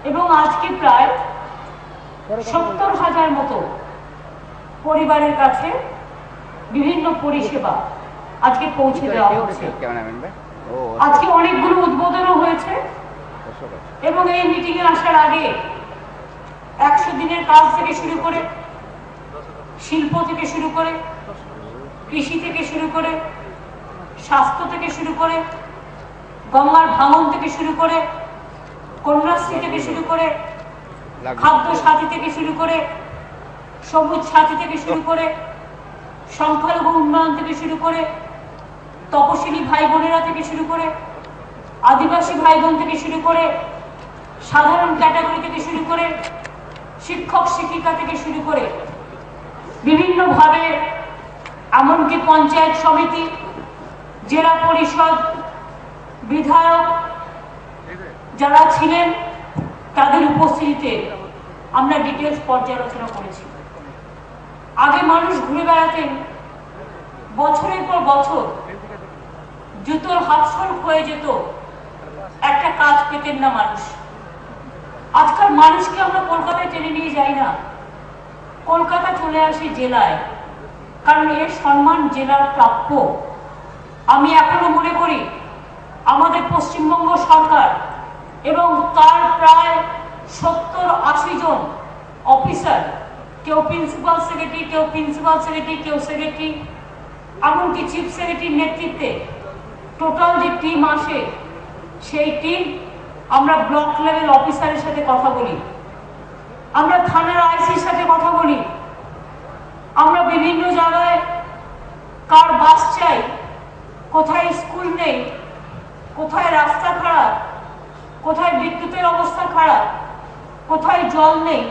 এবং আজকে প্রায় 70,000 মতো পরিবারের কাছে বিভিন্ন পরিষেবা আজকে পৌঁছে দেওয়া হচ্ছে। আজকে অনেকগুলো উদ্বোধনও হয়েছে এবং এই মিটিং এ আসার আগে 100 দিনের কাজ থেকে শুরু করে, শিল্প থেকে শুরু করে, কৃষি থেকে শুরু করে, স্বাস্থ্য থেকে শুরু করে, গঙ্গার ভাঙন থেকে শুরু করে, কন্যাশ্রী থেকে শুরু করে, খাদ্য সাথী থেকে শুরু করে, সবুজ সাথী থেকে শুরু করে, সংখ্যালঘু উন্নয়ন থেকে শুরু করে, তপশিলি ভাই বোনেরা থেকে শুরু করে, আদিবাসী ভাই বোন থেকে শুরু করে, সাধারণ ক্যাটাগরি থেকে শুরু করে, শিক্ষক শিক্ষিকা থেকে শুরু করে বিভিন্নভাবে, এমনকি পঞ্চায়েত সমিতি, জেলা পরিষদ, বিধায়ক যারা ছিলেন তাদের উপস্থিতিতে আমরা ডিটেলস পর্যালোচনা করেছি। আগে মানুষ ঘুরে বেড়াতেন, বছরের পর বছর জুতোর হাতসল হয়ে যেত, একটা কাজ পেতেন না মানুষ। আজকাল মানুষকে আমরা কলকাতায় টেনে নিয়ে যাই না, কলকাতা চলে আসে জেলায়, কারণ এর সম্মান জেলার প্রাপ্য। আমি এখনো মনে করি আমাদের পশ্চিমবঙ্গ সরকার এবং তার প্রায় 70-80 জন অফিসার, কেউ প্রিন্সিপাল সেক্রেটারি, কেউ প্রিন্সিপাল সেক্রেটারি, কেউ সেক্রেটারি, এমনকি চিফ সেক্রেটারির নেতৃত্বে টোটাল যে টিম আসে, সেই টিম আমরা ব্লক লেভেল অফিসারের সাথে কথা বলি, আমরা থানার আইসির সাথে কথা বলি, আমরা বিভিন্ন জায়গায় কার বাস চাই, কোথায় স্কুল নেই, কোথায় রাস্তা খারাপ, কোথায় বিদ্যুতের অবস্থা খারাপ, কোথায় জল নেই,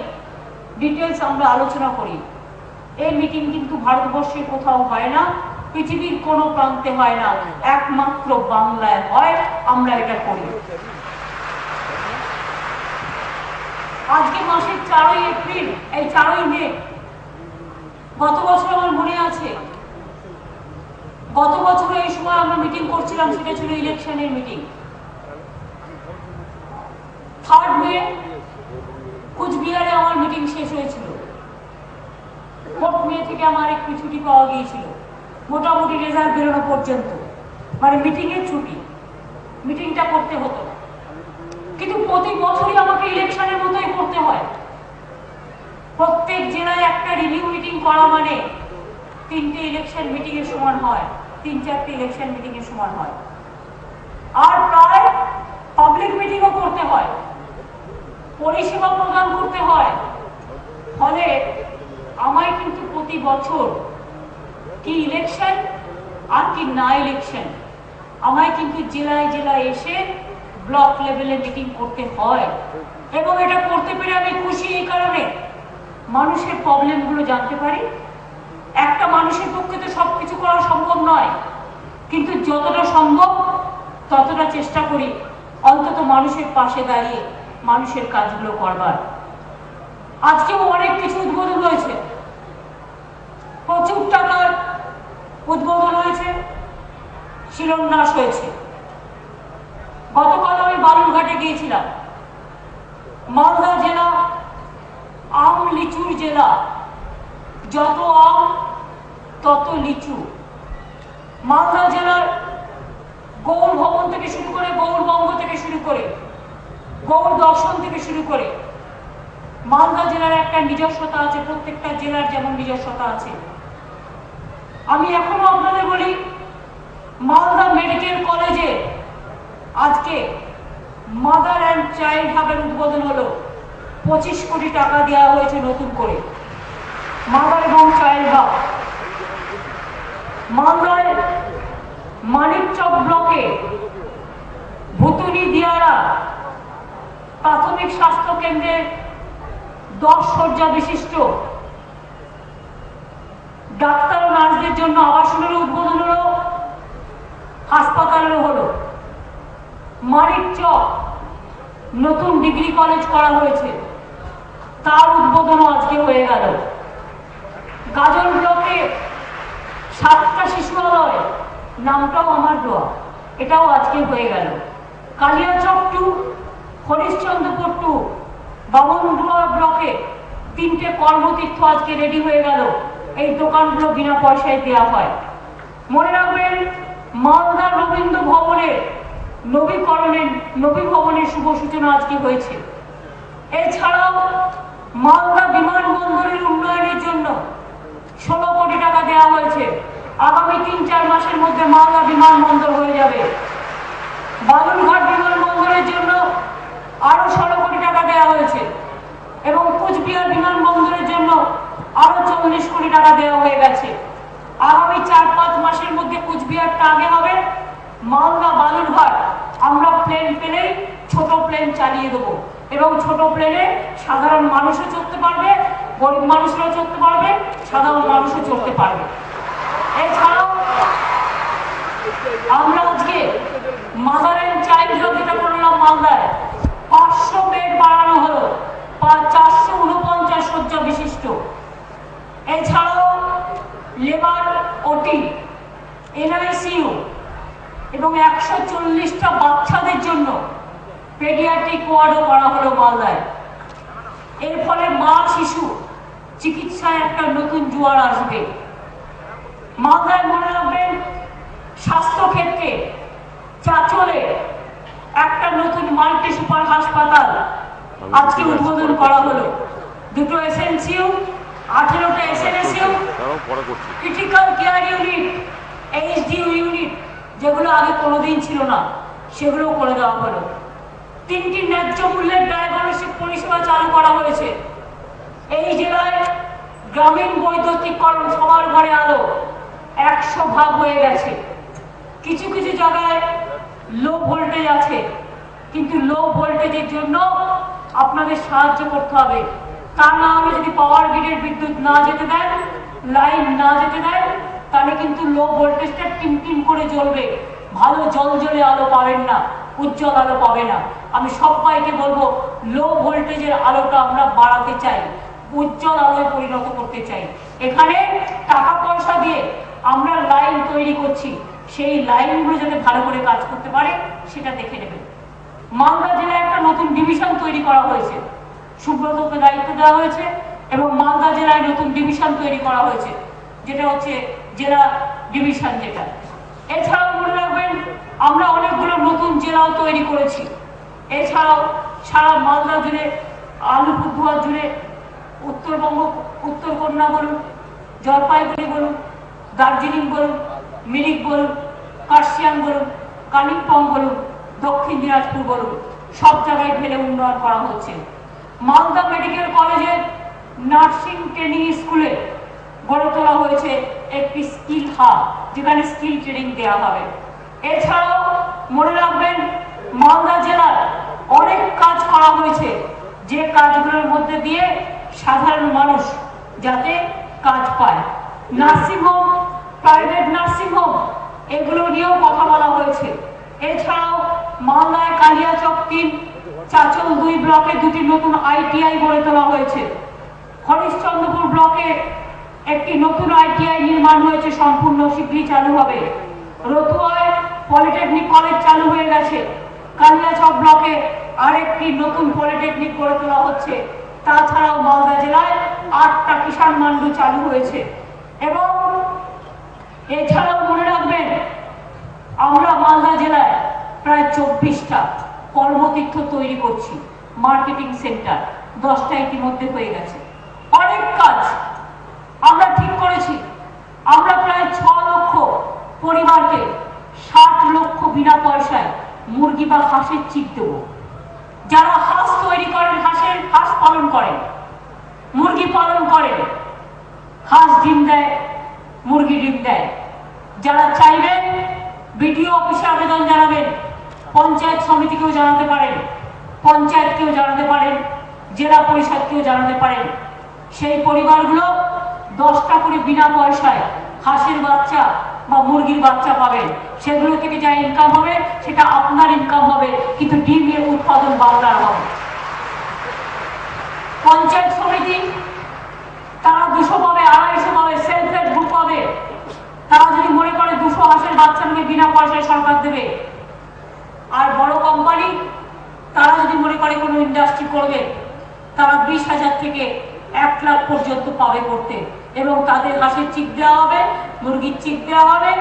ডিটেলস আমরা আলোচনা করি। এই মিটিং কিন্তু ভারতবর্ষে কোথাও হয় না, পৃথিবীর কোনো প্রান্তে হয় না, একমাত্র বাংলায় হয়। আমরা এটা করি। আজকে মাসের 4ই এপ্রিল, এই 4ই মে, গত বছর আমার মনে আছে, গত বছর এই সময় আমরা মিটিং করছিলাম, সেটা ছিল ইলেকশনের মিটিং। 3rd মে কুচবিহারে আমার মিটিং শেষ হয়েছিল। 4th মে থেকে আমার একটু ছুটি পাওয়া গিয়েছিল, মোটামুটি রেজাল্ট বেরোনো পর্যন্ত, মানে মিটিং এর ছুটি, মিটিংটা করতে হতো। কিন্তু প্রতি বছরই আমাকে ইলেকশনের মতোই করতে হয়। প্রত্যেক জেলায় একটা রিভিউ মিটিং করা মানে 3টে ইলেকশন মিটিং এর সমান হয়, 3-4টে ইলেকশন মিটিং এর সমান হয়। আর প্রায় পাবলিক মিটিংও করতে হয়, পরিষেবা প্রদান করতে হয়। ফলে আমায় কিন্তু প্রতি বছর কি ইলেকশন আর কি না ইলেকশন, আমায় কিন্তু জেলায় জেলায় এসে ব্লক লেভেলে মিটিং করতে হয়। এবং এটা করতে পেরে আমি খুশি এই কারণে, মানুষের প্রবলেমগুলো জানতে পারি। একটা মানুষের পক্ষে তো সবকিছু করা সম্ভব নয়, কিন্তু যতটা সম্ভব ততটা চেষ্টা করি অন্তত মানুষের পাশে দাঁড়িয়ে মানুষের কাজগুলো করবার। আজকেও অনেক কিছু উদ্বোধন হয়েছে, প্রচুর টাকার উদ্বোধন হয়েছে, শিলান্যাস হয়েছে। গতকাল আমি বালুরঘাটে গিয়েছিলাম। মালদা জেলা আম লিচুর জেলা, যত আম তত লিচু। মালদা জেলার গৌর ভবন থেকে শুরু করে, গৌরবঙ্গ থেকে শুরু করে, গৌর দর্শন থেকে শুরু করে, মালদা জেলার একটা নিজস্বতা আছে, প্রত্যেকটা জেলার যেমন নিজস্বতা আছে। আমি এখনো আপনাদের বলি, মালদা মেডিকেল কলেজে আজকে মাদার অ্যান্ড চাইল্ড হাবের উদ্বোধন হলো। 25 কোটি টাকা দেওয়া হয়েছে নতুন করে মাদার এবং চাইল্ড হাব। মালদায় মানিকচক ব্লকে ভুতুনি দিয়ারা প্রাথমিক স্বাস্থ্য কেন্দ্রের 10 শয্যা বিশিষ্ট ডাক্তার ও নার্সদের জন্য আবাসনেরও উদ্বোধন হলো, হাসপাতালেরও হলো। মানিকচক নতুন ডিগ্রি কলেজ করা হয়েছে, তার উদ্বোধনও আজকে হয়ে গেল। গাজল ব্লকে 7টা শিশুআলয়, নামটাও আমার দোয়া, এটাও আজকে হয়ে গেল। কালিয়াচক টু, হরিশ্চন্দ্রপুর টু বামনডুয়া ব্লকে 3টে কর্মতীর্থ আজকে রেডি হয়ে গেল, এই দোকানগুলো বিনা পয়সায় দেওয়া হয়। মনে রাখবেন মালদা রবীন্দ্র ভবনের নবী ভবনের শুভ সূচনা আজকে হয়েছে। এছাড়াও মালদা বিমানবন্দরের উন্নয়নের জন্য 16 কোটি টাকা দেওয়া হয়েছে। আগামী 3-4 মাসের মধ্যে মালদা বিমানবন্দর হয়ে যাবে। বালুরঘাট বিমানবন্দরের জন্য আরো 16 কোটি টাকা দেওয়া হয়েছে এবং কুচবিহার বিমানবন্দরের জন্য আরো 40 কোটি টাকা দেওয়া হয়ে গেছে। আগামী 4-5 মাসের মধ্যে কুচবিহারটা আগে হবে। মালদা বালুরঘাট আমরা প্লেন পেলেই ছোট প্লেন চালিয়ে দেবো এবং ছোট প্লেনে সাধারণ মানুষও চড়তে পারবে, গরিব মানুষরাও চড়তে পারবে, সাধারণ মানুষও চড়তে পারবে। এছাড়াও আমরা আজকে মাদার এন্ড চাইল্ড হেলথ যেটা করলাম মালদায় 500 বেড বাড়ানো হলো, 449 শয্যা বিশিষ্ট। এছাড়াও লেবার ওটি, এনআইসিইউ এবং 140টা বাচ্চাদের জন্য পেডিয়াট্রিক ওয়ার্ডও করা হলো মালদায়। এর ফলে মা শিশু চিকিৎসায় একটা নতুন জোয়ার আসবে। মালদায় মনে রাখবেন স্বাস্থ্য ক্ষেত্রে চাচলে একটা নতুন মাল্টি সুপার হাসপাতাল আজকে উদ্বোধন করা হলো। 2টো এসএনসিইউ, 18টা SNSU, critical care unit, HDU unit যেগুলো আগে কোনোদিন ছিল না সেগুলো করে দেওয়া হলো। 3টি ন্যায্য মূল্যের ডায়াগনস্টিক পরিষেবা চালু করা হয়েছে। এই জেলায় গ্রামীণ বৈদ্যুতিকরণ সবার ঘরে আলো 100 ভাগ হয়ে গেছে। কিছু কিছু জায়গায় লো ভোল্টেজ আছে, কিন্তু লো ভোল্টেজের জন্য আপনাদের সাহায্য করতে হবে। তা না হলে যদি পাওয়ার গ্রিডের বিদ্যুৎ না যেতে দেন, লাইন না যেতে দেন, তাহলে কিন্তু লো ভোল্টেজটা টিম করে জ্বলবে, ভালো জলজলে আলো পাবেন না, উজ্জ্বল আলো পাবে না। আমি সবাইকে বলবো লো ভোল্টেজের আলোটা আমরা বাড়াতে চাই, উজ্জ্বল আলোয় পরিণত করতে চাই। এখানে টাকা পয়সা দিয়ে আমরা লাইন তৈরি করছি, সেই লাইনগুলো যাতে ভালো করে কাজ করতে পারে সেটা দেখে নেবেন। মালদা জেলায় একটা নতুন ডিভিশন তৈরি করা হয়েছে, সুব্রতকে দায়িত্ব দেওয়া হয়েছে এবং মালদা জেলায় নতুন ডিভিশন তৈরি করা হয়েছে, যেটা হচ্ছে জেলা ডিভিশন যেটা। এছাড়াও মনে রাখবেন আমরা অনেকগুলো নতুন জেলাও তৈরি করেছি। এছাড়াও সারা মালদা জুড়ে, আলিপুরদুয়ার জুড়ে, উত্তরবঙ্গ, উত্তরকন্যা বলুন, জলপাইগুড়ি বলুন, দার্জিলিং বলুন, মিরিক বলুন, কার্শিয়াং বলুন, কালিম্পং বলুন, দক্ষিণ দিনাজপুর বলুন, সব জায়গায় ঢেলে উন্নয়ন করা হচ্ছে। মালদা মেডিকেল কলেজের নার্সিং ট্রেনিং স্কুলে গড়ে তোলা হয়েছে একটি স্কিল হাব, যেখানে স্কিল ট্রেনিং দেওয়া হবে। এছাড়াও মনে রাখবেন মালদা জেলার অনেক কাজ করা হয়েছে, যে কাজগুলোর মধ্যে দিয়ে সাধারণ মানুষ যাতে কাজ পায়। নার্সিংহোম, প্রাইভেট নার্সিংহোম এগুলো নিয়েও কথা বলা হয়েছে। এছাড়াও মালদায় কালিয়াচক 3, চাচল 2 ব্লকে 2টি নতুন আইটিআই গড়ে তোলা হয়েছে। হরিশ্চন্দ্রপুর ব্লকে একটি নতুন আইটিআই নির্মাণ হয়েছে, সম্পূর্ণ শীঘ্রই চালু হবে। রতুয়ায় পলিটেকনিক কলেজ চালু হয়ে গেছে। কালিয়াচক ব্লকে আরেকটি নতুন পলিটেকনিক গড়ে তোলা হচ্ছে। তাছাড়াও মালদা জেলায় 8টা কিষাণ মান্ডি চালু হয়েছে। এবং এছাড়াও মনে রাখবেন আমরা মালদা জেলায় প্রায় 24টা কর্মতীর্থ তৈরি করছি, মার্কেটিং সেন্টার 10টা ইতিমধ্যে হয়ে গেছে। অনেক কাজ আমরা ঠিক করেছি। আমরা প্রায় 6 লক্ষ পরিবারকে 60 লক্ষ বিনা পয়সায় মুরগি বা হাঁসের চিপ দেব। যারা হাঁস তৈরি করেন, হাঁস পালন করেন, মুরগি পালন করেন, হাঁস ডিম দেয়, মুরগি ডিম দেয়, যারা চাইবেন বিডিও অফিসে আবেদন জানাবেন, পঞ্চায়েত সমিতিকেও জানাতে পারেন, পঞ্চায়েতকেও জানাতে পারেন, জেলা পরিষদকেও জানাতে পারেন। সেই পরিবারগুলো 10টা করে বিনা পয়সায় হাঁসের বাচ্চা বা মুরগির বাচ্চা পাবেন। সেগুলো থেকে যা ইনকাম হবে সেটা আপনার ইনকাম হবে, কিন্তু ডিমের উৎপাদন বাংলার হবে। পঞ্চায়েত সমিতি তারা 200 পাবে, 250 পাবে, সেলফ হেল্প গ্রুপ পাবে। তারা যদি মনে করে 200 হাঁসের বাচ্চা নিয়ে বিনা পয়সায় সরকার দেবে। আর বড় কোম্পানি তারা যদি মনে করে কোনো ইন্ডাস্ট্রি করবে, তারা 20,000 থেকে 1 লাখ পর্যন্ত পাবে করতে, এবং তাদের হাঁসের চিপ দেওয়া হবে, মুরগির চিপ দেওয়া হবে,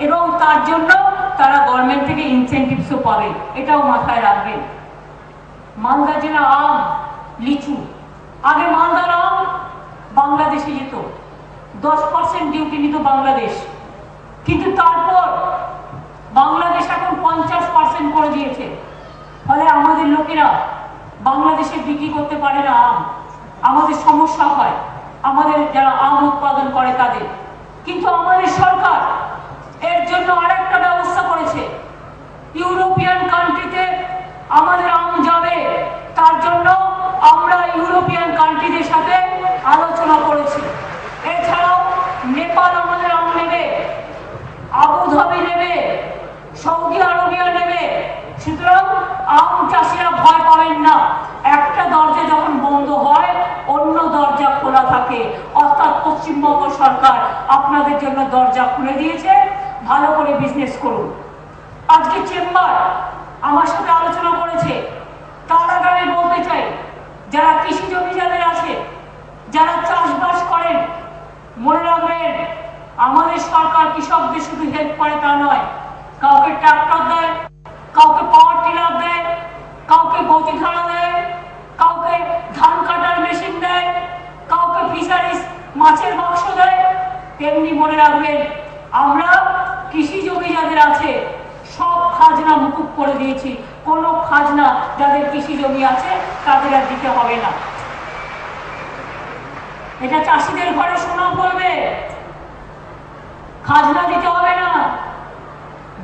এবং তার জন্য তারা গভর্নমেন্ট থেকে ইনসেন্টিভসও পাবে। এটাও মাথায় রাখবেন। মালদা জেলা আম, লিচু, আগে মালদার আম বাংলাদেশে যেত, 10% ডিউটি নিত বাংলাদেশ, কিন্তু তারপর বাংলাদেশ এখন 50% করে দিয়েছে। ফলে আমাদের লোকেরা বাংলাদেশে বিক্রি করতে পারে না আম, আমাদের সমস্যা হয়, আমাদের যারা আম উৎপাদন করে তাদের। কিন্তু আমাদের সরকার এর জন্য আরেকটা ব্যবস্থা করেছে, ইউরোপিয়ান কান্ট্রিতে আমাদের আম যাবে, তার জন্য আমরা ইউরোপিয়ান কান্ট্রিদের সাথে আলোচনা করেছি। এছাড়াও নেপাল আমাদের আম নেবে, আবুধাবি নেবে, সৌদি আরবিয়া নেবে। সুতরাং আম চাষিরা ভয় পাবেন না, একটা দরজা যখন বন্ধ হয় অন্য দরজা খোলা থাকে, অর্থাৎ পশ্চিমবঙ্গ সরকার আপনাদের জন্য দরজা খুলে দিয়েছে, ভালো করে বিজনেস করুন। আজকে চেম্বার আমার সাথে আলোচনা করেছে, তার আগে আমি বলতে চাই, যারা কৃষি জমি যাদের আছে, যারা চাষবাস করেন, মনে রাখবেন আমাদের সরকার কৃষকদের শুধু হেল্প করে তা নয়, কাউকে ট্রাক্টর দেয়, কাউকে পাওয়ার টিলার দেয়, কাউকে গতিধারা দেয়, কাউকে ধান কাটার মেশিন দেয়, কাউকে ফিশারিজ মাছের বাক্স দেয়। তেমনি মনে রাখবেন আমরা কৃষি জমি যাদের আছে সব খাজনা মুকুব করে দিয়েছি, কোনো খাজনা যাদের কৃষি জমি আছে তাদের আর দিতে হবে না। এটা চাষিদের ঘরে সোনা পড়বে, খাজনা দিতে হবে না,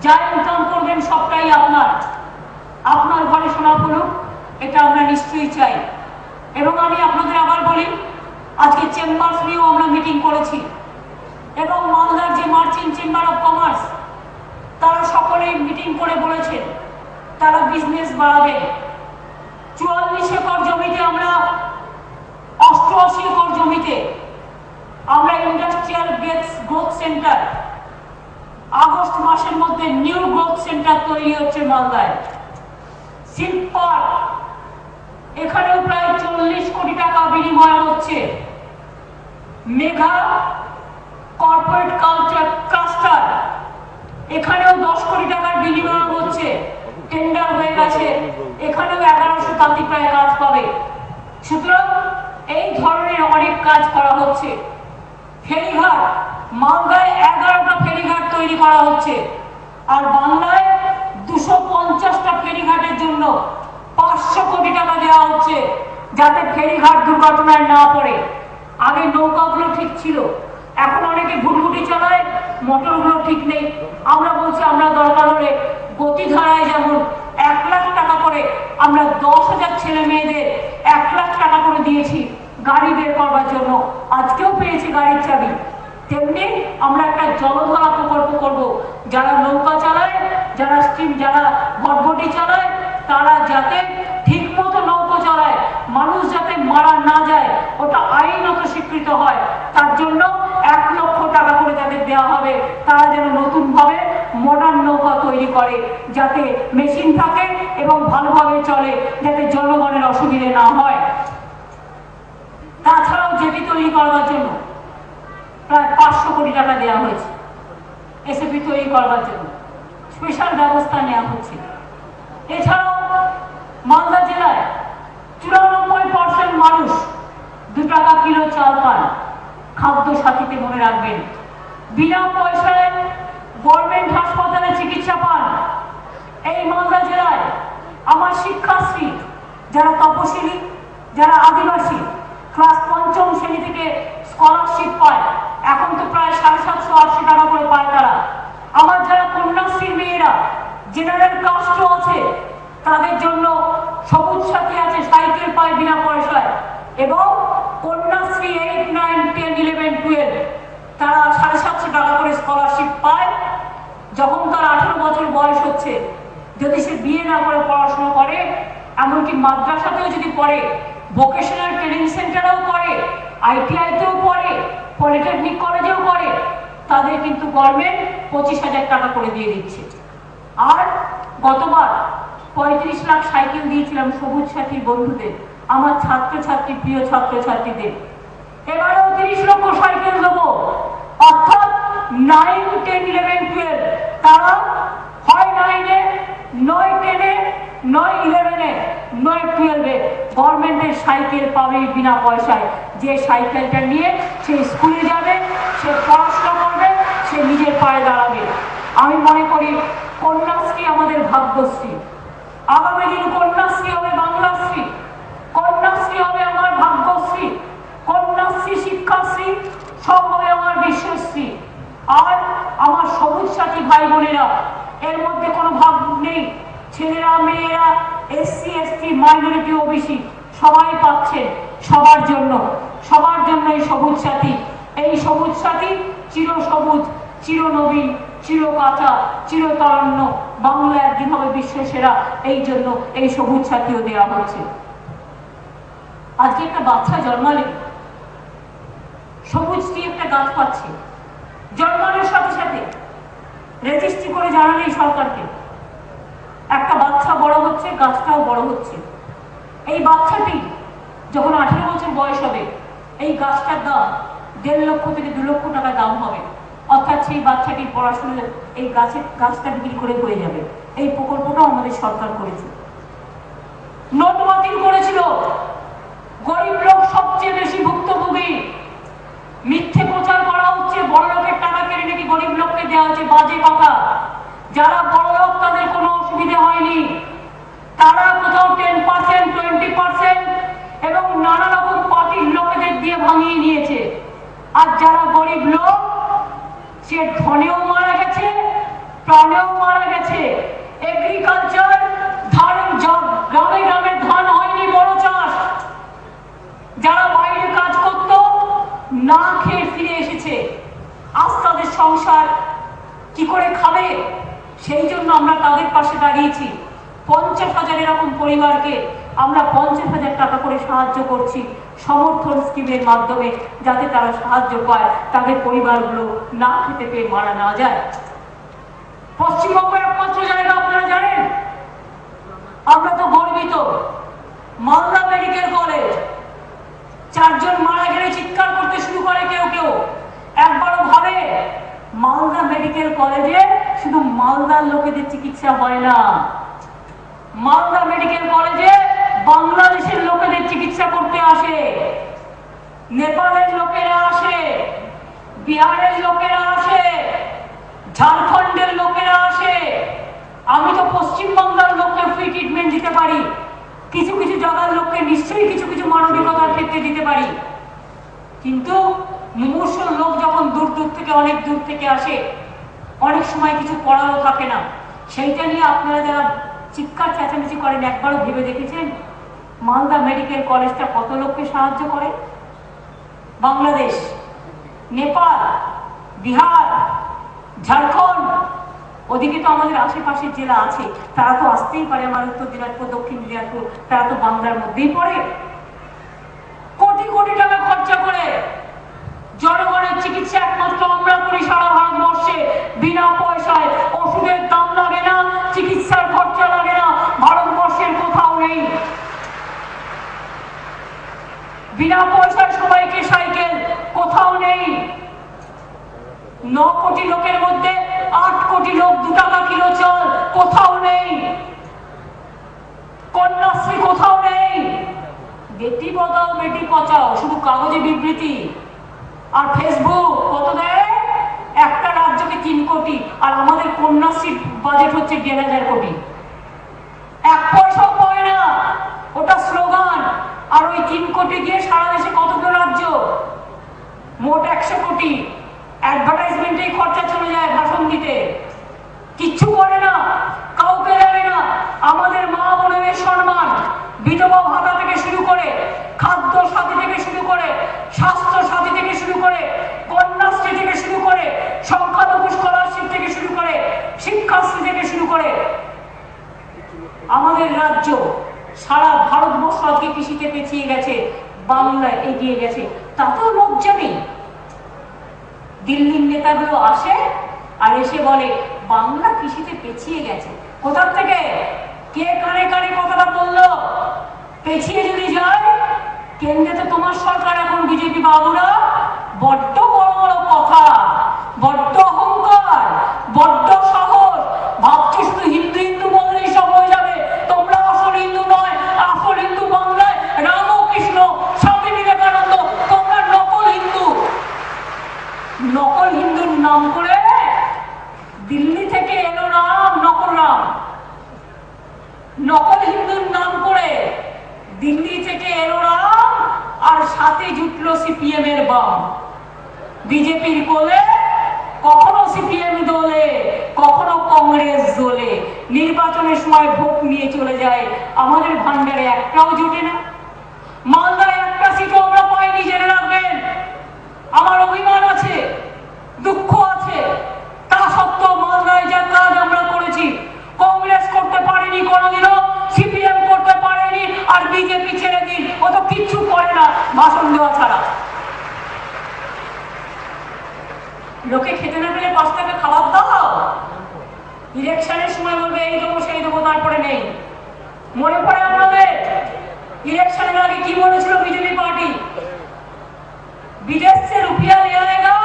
যা ইনকাম করবেন সবটাই আপনার, আপনার ঘরে সোনা পড়ুক, এটা আমরা নিশ্চয়ই চাই। এবং আমি আপনাদের আবার বলি, আজকে চেম্বার্স নিয়েও আমরা মিটিং করেছি, এবং মালদার যে মার্চেন্ট চেম্বার অফ কমার্স তারা সকলেই মিটিং করে বলেছেন তারা বিজনেস বাড়াবে। 44 একর জমিতে আমরা 88 একর জমিতে আমরা ইন্ডাস্ট্রিয়াল গ্রোথ সেন্টার, আগস্ট মাসের মধ্যে নিউ গ্রোথ সেন্টার তৈরি হচ্ছে মালদায়। সিল্ক পার্ক, এখানেও প্রায় 40 কোটি টাকা বিনিময় হচ্ছে। মেঘা কর্পোরেট কালচার ক্লাস্টার, এখানেও 10 কোটি টাকার বিনিময় হচ্ছে, টেন্ডার হয়ে গেছে, এখানেও 1100 তাঁতি প্রায় কাজ পাবে। সুতরাং এই ধরনের অনেক কাজ করা হচ্ছে। ফেরিঘাট, মালদায় 11টা ফেরিঘাট তৈরি করা হচ্ছে, আর বাংলায় 250টা ফেরিঘাটের জন্য 500 কোটি টাকা দেওয়া হচ্ছে, যাতে ফেরিঘাট দুর্ঘটনায় না পড়ে। আগে নৌকাগুলো ঠিক ছিল, এখন অনেকে ভুটভুটি চালায়, মোটরগুলো ঠিক নেই। আমরা বলছি আমরা দরকার হলে গতিধারায় যেমন 1 লাখ টাকা করে আমরা 10,000 ছেলে মেয়েদের 1 লাখ টাকা করে দিয়েছি গাড়ি বের করবার জন্য, আজকেও পেয়েছি গাড়ির চাবি। তেমনি আমরা একটা জলধারা প্রকল্প করব, যারা নৌকা চালায়, যারা স্টিম, যারা ভটভটি চালায়, তারা যাতে ঠিক মতো নৌকা চালায়, মানুষ যাতে মারা না যায়, ওটা আইনত স্বীকৃত হয়, তার জন্য 1 লক্ষ টাকা করে যাদের দেওয়া হবে, তারা যেন নতুন ভাবে মডার্ন নৌকা তৈরি করে, যাতে মেশিন থাকে এবং ভালোভাবে চলে, যাতে জনগণের অসুবিধে না হয়। তাছাড়াও জেটি তৈরি করার জন্য প্রায় 500 কোটি টাকা দেওয়া হয়েছে, এসএপি তৈরি করার জন্য স্পেশাল ব্যবস্থা নেওয়া হচ্ছে। এছাড়াও মালদা জেলায় 94% মানুষ 2 টাকা কিলো চাল পান, খাদ্য সাথীতে মনে রাখবেন। বিনা পয়সায় গভর্নমেন্ট হাসপাতালে চিকিৎসা পান। এই মালদা জেলায় আমার শিক্ষাশ্রী, যারা তপশিলি, যারা আদিবাসী, ক্লাস 5ম শ্রেণী থেকে স্কলারশিপ পায়, এখন তো প্রায় 750-800 টাকা করে পায় তারা। আমার যারা কন্যাশ্রীর মেয়েরা জেনারেল কাস্টও আছে, তাদের জন্য সবুজ সাথী আছে, সাইকেল পায় বিনা পয়সায়, এবং কন্যাশ্রী 8, 9, 10, 11, 12 তারা 750 টাকা করে স্কলারশিপ পায়। যখন তার 18 বছর বয়স হচ্ছে, যদি সে বিয়ে না করে পড়াশোনা করে, এমনকি মাদ্রাসাতেও যদি পড়ে, ভোকেশনাল ট্রেনিং সেন্টারেও পড়ে, আইটিআইতেও পড়ে, পলিটেকনিক কলেজেও পড়ে, তাদের কিন্তু গভর্নমেন্ট 25,000 টাকা করে দিয়ে দিচ্ছে। আর গতবার 35 লাখ সাইকেল দিয়েছিলাম সবুজ সাথী বন্ধুদের, আমার ছাত্রছাত্রী প্রিয় ছাত্রছাত্রীদের। এবারেও 30 লক্ষ সাইকেল দেবো। অর্থাৎ 9, 10, 11, 12 তারা হয় 9-এ, নয় 10-এ, নয় 11-এ, নয় 12-এ গভর্নমেন্টের সাইকেল পাবে বিনা পয়সায়। যে সাইকেলটা নিয়ে সে স্কুলে যাবে, সে পড়াশোনা করবে, সে নিজের পায়ে দাঁড়াবে। আমি মনে করি কন্যাশ্রী আমাদের ভাগ্যশ্রী। আগামী দিন কন্যাশ্রী হবে বাংলাশ্রী, কন্যাশ্রী হবে আমার ভাগ্যশ্রী, কন্যাশ্রী শিক্ষাশ্রী সব হবে আমার বিশ্বশ্রী। আর আমার সবুজ সাথী ভাই বোনেরা, এর মধ্যে কোনো ভাব নেই, ছেলেরা মেয়েরা, SC ST মাইনরিটি OBC সবাই পাচ্ছে, সবার জন্য এই সবুজ সাথী। এই সবুজ সাথী চির সবুজ, চির নবীন, চির কাঁচা, চিরতারণ্য। বাংলা একদিন হবে বিশ্ব সেরা, এই জন্য এই সবুজ সাথীও দেওয়া হচ্ছে। আজকে একটা বাচ্চা জন্মালে সবুজ দিয়ে একটা গাছ পাচ্ছে, জন্মানোর সাথে সাথে রেজিস্ট্রি করে জানালেই সরকারকে একটা বাচ্চা বড় হচ্ছে, গাছটাও বড় হচ্ছে। এই বাচ্চাটি যখন 18 বছর বয়স হবে, এই গাছটার দাম 1.5 লক্ষ থেকে 2 লক্ষ টাকা দাম হবে। অর্থাৎ সেই বাচ্চাটির পড়াশোনা এই গাছটা বিক্রি করে হয়ে যাবে। এই প্রকল্পটাও আমাদের সরকার করেছে। নোট বাতিল করেছিল, গরিব লোক সবচেয়ে বেশি ভুক্তভোগী। মিথ্যে প্রচার করা হচ্ছে বড় লোকের টাকা কেড়ে নাকি গরিব লোককে দেওয়া হচ্ছে, বাজে কথা। যারা বড় লোক তাদের কোনো অসুবিধা হয়নি, তারা কোথাও 10%, 20% এবং নানা রকম পার্টির লোকেদের দিয়ে ভাঙিয়ে নিয়েছে। আর যারা গরিব লোক, সে ধনেও মারা গেছে, প্রাণেও মারা গেছে। এগ্রিকালচার, ধান, গ্রামে গ্রামে ধান হয়নি, বড় চাষ। যারা বাইরে কাজ করত না খেয়ে ফিরে এসেছে, আজ তাদের সংসার কি করে খাবে? সেই জন্য আমরা তাদের পাশে দাঁড়িয়েছি। 50,000 এরকম পরিবারকে আমরা 50,000 টাকা করে সাহায্য করছি সমর্থন স্কিমের মাধ্যমে, যাতে তারা সাহায্য পায়, তাদের পরিবারগুলো না খেতে পেয়ে মারা না যায়। পশ্চিমবঙ্গের একমাত্র জায়গা আপনারা জানেন, আমরা তো গর্বিত, মালদা মেডিকেল কলেজ। 4 জন মারা গেলে চিৎকার করতে শুরু করে কেউ কেউ। একবারও ভাবে মালদা মেডিকেল কলেজে শুধু মালদার লোকেদের চিকিৎসা হয় না, মালদা মেডিকেল কলেজে বাংলাদেশের লোকেদের চিকিৎসা করতে আসে, নেপালের লোকেরা আসে, বিহারের লোকেরা আসে, ঝাড়খণ্ডের লোকেরা আসে। আমি তো পশ্চিমবাংলার লোককে ফ্রি ট্রিটমেন্ট দিতে পারি, কিছু কিছু জায়গার লোককে নিশ্চয়ই কিছু কিছু মানবিকতার ক্ষেত্রে দিতে পারি। কিন্তু মুমূর্ষু লোক যখন দূর দূর থেকে, অনেক দূর থেকে আসে, অনেক সময় কিছু করারও থাকে না। সেইটা নিয়ে আপনারা যারা চিৎকার চেঁচামেচি করেন, একবারও ভেবে দেখেছেন মালদা মেডিকেল কলেজটা কত লোককে সাহায্য করে? বাংলাদেশ, নেপাল, বিহার, ঝাড়খণ্ড, ওদিকে তো আমাদের আশেপাশের জেলা আছে, তারা তো আসতেই পারে। আমার উত্তর দিনাজপুর, দক্ষিণ দিনাজপুর, তারা তো বাংলার মধ্যেই পড়ে। কোটি কোটি টাকা খরচা করে জনগণের চিকিৎসা একমাত্র আমরা করি সারা ভারতবর্ষে, বিনা পয়সায়। ওষুধের দাম লাগে না, চিকিৎসার খরচা লাগে না, ভারতবর্ষের কোথাও নেই। বিনা পয়সায় সবাইকে সাইকেল, কোথাও নেই। 9 কোটি লোকের মধ্যে 8 কোটি লোক 2 টাকা কিলো চাল, কোথাও নেই। কন্যাশ্রী কোথাও নেই। বেটি বাঁচাও বেটি বাঁচাও শুধু কাগজে বিবৃতি। আর ফেসবুক কত দেয়? একটা রাজ্যকে 3 কোটি, আর আমাদের কন্যাশ্রীর বাজেট হচ্ছে 1,500 কোটি। 1 পয়সাও পায় না, ওটা স্লোগান। আর ওই 3 কোটি দিয়ে সারা দেশে কতগুলো রাজ্য? মোট 100 কোটি। অ্যাডভার্টাইজমেন্টেই খরচা চলে যায়, ভাষণ দিতে। কিচ্ছু করে না, কাউকে দেবে না। আমাদের মা বোনের সম্মান, বিধবা ভাতা থেকে শুরু করে, খাদ্য সাথী থেকে শুরু করে, স্বাস্থ্য সাথী থেকে শুরু করে, কন্যাশ্রী থেকে শুরু করে, সংখ্যালঘু স্কলারশিপ থেকে শুরু করে, শিক্ষাশ্রী থেকে শুরু করে, আমাদের রাজ্য সারা ভারতবর্ষ আজকে কৃষিতে পিছিয়ে গেছে, বাংলা এগিয়ে গেছে, তাতেও লজ্জা নেই। দিল্লির নেতাগুলো আসে আর এসে বলে বাংলা কৃষিতে পিছিয়ে গেছে। কোথা থেকে? কে কানে কানে কথাটা বললো? পেছিয়ে যদি যায়, কেন্দ্রে তো তোমার সরকার এখন বিজেপি বাবুরা, বড্ড বড় বড় কথা, বড্ড অহংকার, বড্ড সাহস, ভাবছো শুধু হিন্দু হিন্দু বললেই সব হয়ে যাবে। তোমরা আসল হিন্দু নয়, আসল হিন্দু বাংলায় রামকৃষ্ণ, স্বামী বিবেকানন্দ, তোমরা নকল হিন্দু। নকল হিন্দুর নাম করে দিল্লি থেকে এলো রাম, নকল রাম। নকল হিন্দুর নাম করে দিল্লি থেকে এলো রাম, আর সাথে জুটলো সিপিএম এর বাম। বিজেপির কোলে কখনো সিপিএম দোলে, কখনো কংগ্রেস দোলে। নির্বাচনের সময় ভোট নিয়ে চলে যায়, আমাদের ভান্ডারে একটাও জোটে না। মালদায় একটা সিটও আমরা পাইনি, জেনে রাখবেন। আমার অভিমান আছে, দুঃখ আছে, তা সত্ত্বেও মালদায় যা কাজ আমরা করেছি কংগ্রেস করতে পারেনি কোনোদিনও, সিপিএম করতে পারেনি, আর বিজেপি ছেড়ে দিন, ও তো কিচ্ছু করে না ভাষণ দেওয়া ছাড়া। লোকে খেতে না পেলে 5 টাকা খাবার দাও, ইলেকশনের সময় বলবে এই দেবো সেই দেবো, তারপরে নেই। মনে পড়ে আপনাদের ইলেকশনের আগে কি বলেছিল বিজেপি পার্টি? विदेश से रुपया ले आएगा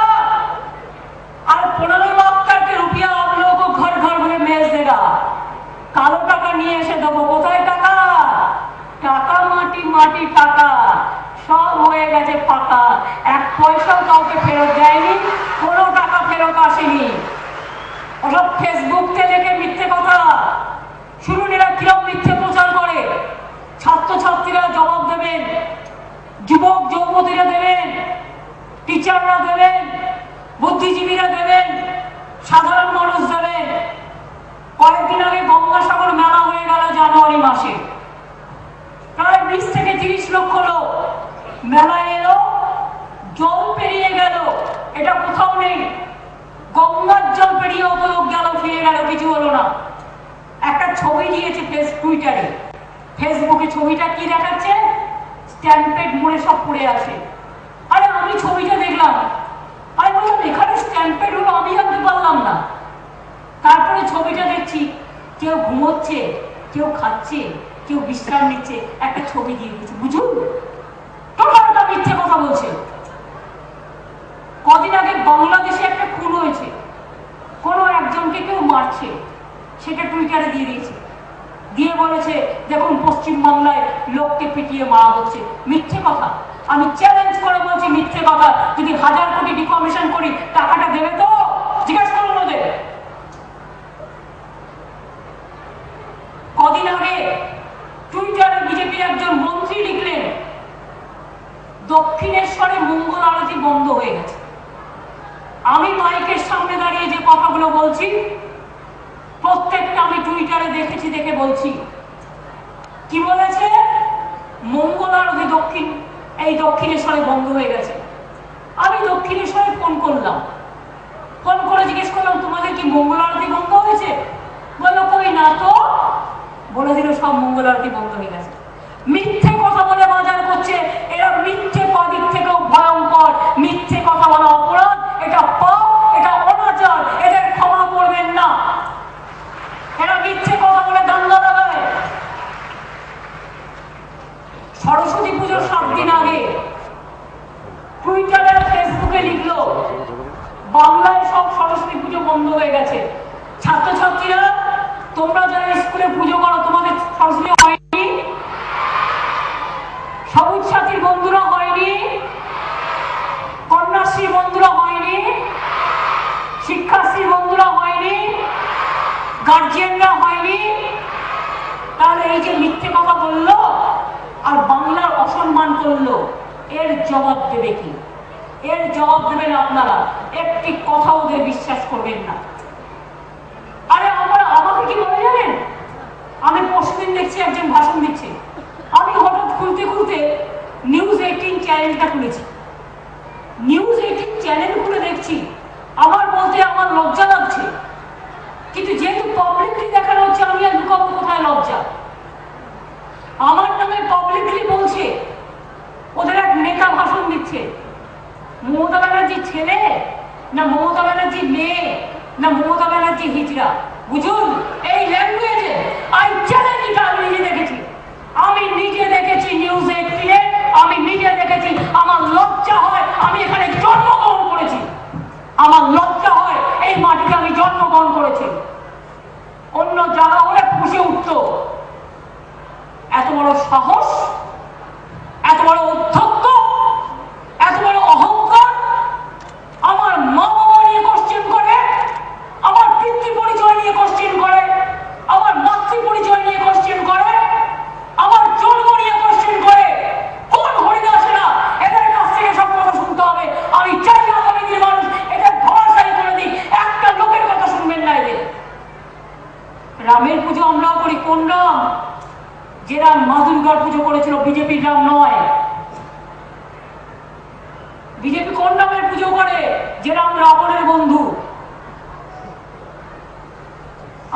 और 15 लाख करके रुपया आप लोगों को घर घर में भेज देगा। কালো টাকা নিয়ে এসে দেবো। কোথায় টাকা? টাকা মাটি, মাটি টাকা, সব হয়ে গেছে ফাঁকা। 1 পয়সাও কাউকে ফেরত দেয়নি, কোনো টাকা ফেরত আসেনি। ওসব ফেসবুকতে দেখে মিথ্যে কথা। শুনুন এরা কিরকম মিথ্যে প্রচার করে। ছাত্রছাত্রীরা জবাব দেবেন, যুবক যুবতীরা দেবেন, টিচাররা দেবেন, বুদ্ধিজীবীরা দেবেন, সাধারণ মানুষ দেবেন। কয়েকদিন আগে গঙ্গাসাগর মেলা হয়ে গেল জানুয়ারি মাসে, প্রায় 20 থেকে 30 লক্ষ লোক মেলায় এলো, জল পেরিয়ে গেল, এটা কোথাও নেই। গঙ্গার জল পেরিয়ে অত লোক গেল, ফিরে গেল, কিছু হলো না। একটা ছবি দিয়েছে টুইটারে, ফেসবুকে ছবিটা কি দেখাচ্ছে? স্ট্যাম্পেড মোড়ে সব পড়ে আসে। আরে আমি ছবিটা দেখলাম, আমি বললাম এখানে স্ট্যাম্পেড হলো, আমি জানতে পারলাম না। তারপরে ছবিটা দেখছি, কেউ ঘুমোচ্ছে, কেউ খাচ্ছে, কেউ বিশ্রাম নিচ্ছে, একটা ছবি দিয়ে দিচ্ছে। বুঝুন টোটালটা মিথ্যে কথা বলছে। কদিন আগে বাংলাদেশে একটা খুন হয়েছে, কোনো একজনকে কেউ মারছে, সেটা টুইটারে দিয়ে দিয়েছে, দিয়ে বলেছে দেখুন পশ্চিমবাংলায় লোককে পিটিয়ে মারা হচ্ছে। মিথ্যে কথা। আমি চ্যালেঞ্জ করে বলছি মিথ্যে কথা। যদি 1000 কোটি ডিকমিশন করি, টাকাটা দেবে তো? জিজ্ঞাসা করুন ওদের। কদিন আগে টুইটারে বিজেপির একজন মন্ত্রী লিখলেন দক্ষিণেশ্বরে মঙ্গল আরতি বন্ধ হয়ে গেছে। আমি মাইকের সামনে দাঁড়িয়ে যে কথাগুলো বলছি প্রত্যেকটা আমি টুইটারে দেখেছি, দেখে বলছি। কি বলেছে? মঙ্গল আরতি দক্ষিণেশ্বরে বন্ধ হয়ে গেছে। আমি দক্ষিণেশ্বরে ফোন করলাম, ফোন করে জিজ্ঞেস করলাম তোমাদের কি মঙ্গল আরতি বন্ধ হয়েছে? বললো কই না তো। বলে দিল সব মঙ্গল আরতি বন্ধ হয়ে গেছে। মিথ্যে কথা বলে বাজার করছে এরা। মিথ্যে কদিক থেকেও ভয়ঙ্কর। মিথ্যে কথা বলা অপরাধ, এটা পাপ, এটা অনাচার, এদের ক্ষমা করবেন না। এরা মিথ্যে কথা বলে দাঙ্গা লাগায়। সরস্বতী পুজোর 7 দিন আগে টুইটারে ফেসবুকে লিখলো বাংলায় সব সরস্বতী পুজো বন্ধ হয়ে গেছে। ছাত্রছাত্রীরা তোমরা যারা স্কুলে পুজো করো তোমাদের সরস্বতী হয়নি? সবুজ সাথীর বন্ধুরা হয়নি? কন্যাশ্রীর বন্ধুরা হয়নি? শিক্ষাশ্রীর বন্ধুরা হয়নি? গার্জিয়ানরা হয়নি? তাহলে এই যে মিথ্যে কথা বললো আর বাংলার অসম্মান করলো, এর জবাব দেবে কি? এর জবাব দেবেন আপনারা। একটি কথা ওদের বিশ্বাস করবেন না। আরে আমাকে কি বলে জানেন? আমি পরশুদিন দেখছি একজন ভাষণ দিচ্ছে, আমি হঠাৎ খুলতে খুলতে নিউজ 18 চ্যানেলটা খুলেছি। নিউজ 18 চ্যানেল খুলে দেখছি, আমার বলতে আমার লজ্জা লাগছে, কিন্তু যেহেতু পাবলিকলি দেখানো হচ্ছে আমি আর লুকাবো কোথায় লজ্জা? আমার নামে পাবলিকলি বলছে, ওদের এক নেতা ভাষণ দিচ্ছে। মমতা ব্যানার্জির ছেলে না মমতা ব্যানার্জির মেয়ে না মমতা ব্যানার্জি হিজড়া? বুঝুন এই ল্যাঙ্গুয়েজে আই চ্যালেঞ্জ আমি নিজে দেখেছি নিউজ 18-এ, আমি নিজে দেখেছি। আমার লজ্জা হয় আমি এখানে জন্মগ্রহণ করেছি, আমার লজ্জা হয় এই মাটিতে আমি জন্মগ্রহণ করেছি। অন্য জায়গা হলে ফুসে উঠত। এত বড় সাহস, এত বড় অধ্যক্ষ, এত বড় অহংকার, আমার মা বাবা নিয়ে কোশ্চেন করে, আমার পিতৃ পরিচয় নিয়ে কোশ্চেন করে, আমার মাতৃ পরিচয় নিয়ে কোশ্চেন করে, আমার জন্ম নিয়ে কোশ্চেন করে। কোন হরিদাসেরা এদের কাছ থেকে সব কথা শুনতে হবে? আমি চাই আগামী দিনের মানুষ এদের ধরাশায়ী করে দিই, একটা লোকের কথা শুনবেন না এদের। রামের পুজো আমরাও করি। কোন রাম? যে রাম মা দুর্গার পুজো করেছিল, বিজেপির রাম নয়। বিজেপি কোন রামের পুজো করে? যে রাম রাবণের বন্ধু।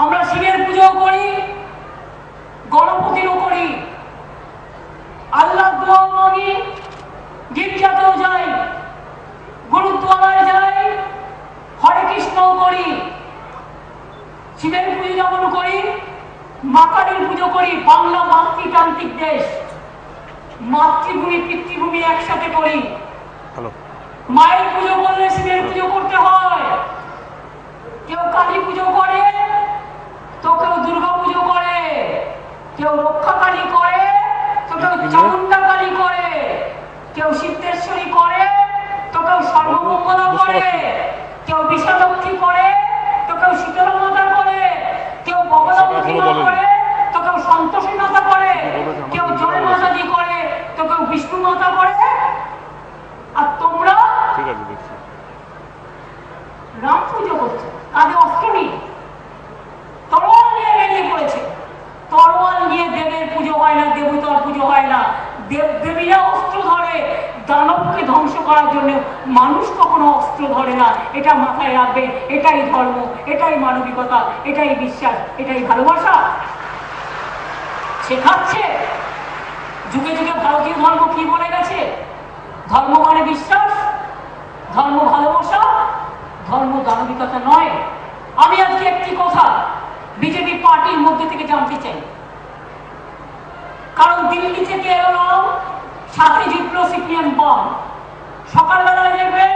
আমরা শিবের পুজো করি, গণপতিরও করি, আল্লাহ দোয়া মাগি, গির্জাতেও যাই, গুরুদ্বারায় যাই, হরে কৃষ্ণও করি। শিবের পুজো যেমন করি, মা কালীর পুজো করি। বাংলা মাতৃতান্ত্রিক দেশ, মাতৃভূমি পিতৃভূমি একসাথে করি। মায়ের পুজো করলে শিবের পুজো করতে হয়। কেউ কালী পুজো করে, তো কেউ দুর্গা পুজো করে, কেউ রক্ষা কালী করে, তো কেউ চামুন্ডা কালী করে, কেউ সিদ্ধেশ্বরী করে, তো কেউ সর্বমঙ্গলা করে, কেউ বিষাদক্ষী করে, তো কেউ শীতলা মাতা করে, কেউ বগলামুখী মা করে, তো কেউ সন্তোষী মাতা করে, কেউ জয় মাতাজি করে, তো কেউ বিষ্ণু মাতা করে। আর তোমরা রাম পুজো করছো, কাজে অস্ত্র নিয়ে, তরোয়াল নিয়ে বেরিয়ে পড়েছে। তরোয়াল নিয়ে দেবের পুজো হয় না, দেবতার পুজো হয় না। দেব দেবীরা অস্ত্র ধরে দানবকে ধ্বংস করার জন্য, মানুষ কখনো অস্ত্র ধরে না। এটা মাথায় রাখবেন। এটাই ধর্ম, এটাই মানবিকতা, এটাই বিশ্বাস, এটাই ভালোবাসা শেখাচ্ছে। যুগে যুগে ভারতীয় ধর্ম কি বলে গেছে? ধর্ম মানে বিশ্বাস, ধর্ম ভালোবাসা, ধর্ম দানবিকতা নয়। আমি আজকে একটি কথা বিজেপি পার্টির মধ্যে থেকে জানতে চাই, কারণ দিল্লি থেকে এলো, সাথে জুটলো সিপিএম বম। সকালবেলায় দেখবেন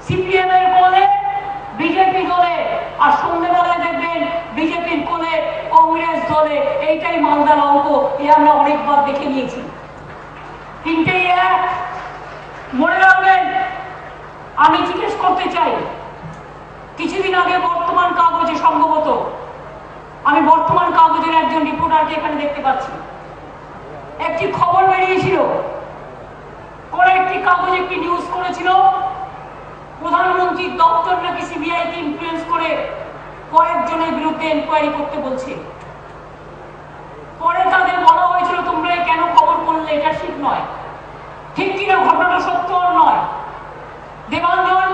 সিপিএম এর কোলে বিজেপি দলে, আর সন্ধ্যেবেলায় দেখবেন বিজেপির কোলে কংগ্রেস দলে। এইটাই মালদার অঙ্ক, এ আমরা অনেকবার দেখে নিয়েছি। তিনটেই এক, মনে রাখবেন। আমি জিজ্ঞেস করতে চাই, কিছুদিন আগে বর্তমান কাগজে, সম্ভবত আমি বর্তমান কাগজের একজন রিপোর্টারকে এখানে দেখতে পাচ্ছি, একটি খবর বেরিয়েছিল, কোন একটি কাগজে একটি নিউজ করেছিল, প্রধানমন্ত্রীর দপ্তর নাকি সিবিআই কে ইনফ্লুয়েন্স করে কয়েকজনের বিরুদ্ধে এনকোয়ারি করতে বলছে। পরে তাদের বলা হয়েছিল, তোমরা কেন খবর করলে, এটা ঠিক নয়। ঠিক কিনা ঘটনাটা সত্য নয়? দেবাঞ্জন,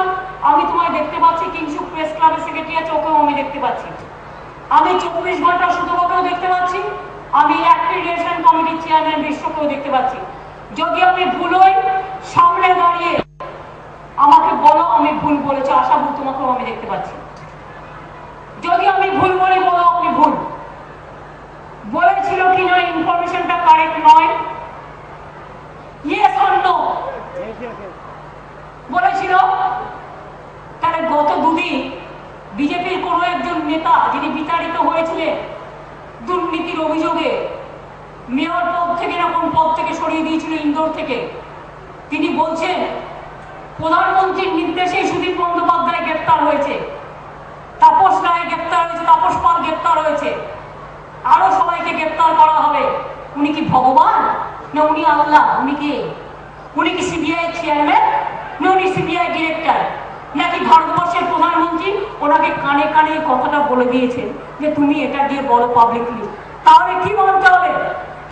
আমি তোমায় দেখতে পাচ্ছি, কিংসুক প্রেস ক্লাবের সেক্রেটারি আছে, ওকেও আমি দেখতে পাচ্ছি। আমি 24 ঘন্টা সুতোকেও দেখতে পাচ্ছি, আমি অ্যাক্রিডিটেশন কমিটির চেয়ারম্যান বিশ্বকেও দেখতে পাচ্ছি। যদি আমি ভুল হই, সামনে দাঁড়িয়ে আমাকে বলো আমি ভুল বলেছি। আশাভুল, তোমাকেও আমি দেখতে পাচ্ছি। যদি আমি ভুল বলি, বলো আপনি ভুল বলেছিল কিনা, ইনফরমেশনটা কারেক্ট নয়। ইয়েস অর নো বলেছিল। তাহলে গত দুদিন বিজেপির কোন একজন নেতা, যিনি বিতাড়িত হয়েছিলেন দুর্নীতির অভিযোগে, মেয়র পদ থেকে না কোন পদ থেকে সরিয়ে দিয়েছিল ইন্দোর থেকে, তিনি বলছেন প্রধানমন্ত্রীর নির্দেশে সুদীপ বন্দ্যোপাধ্যায় গ্রেপ্তার হয়েছে, তাপস রায় গ্রেপ্তার হয়েছে, তাপস পাল গ্রেপ্তার হয়েছে, আরো সবাইকে গ্রেপ্তার করা হবে। উনি কি ভগবান না উনি আল্লাহ? উনি কে? উনি কি সিবিআই চেয়ারম্যান না উনি সিবিআই ডিরেক্টর? নাকি ভারতবর্ষের প্রধানমন্ত্রী ওনাকে কানে কানে কথাটা বলে দিয়েছেন যে তুমি এটা দিয়ে বড় পাবলিকলি? তাহলে কি বলতে হবে?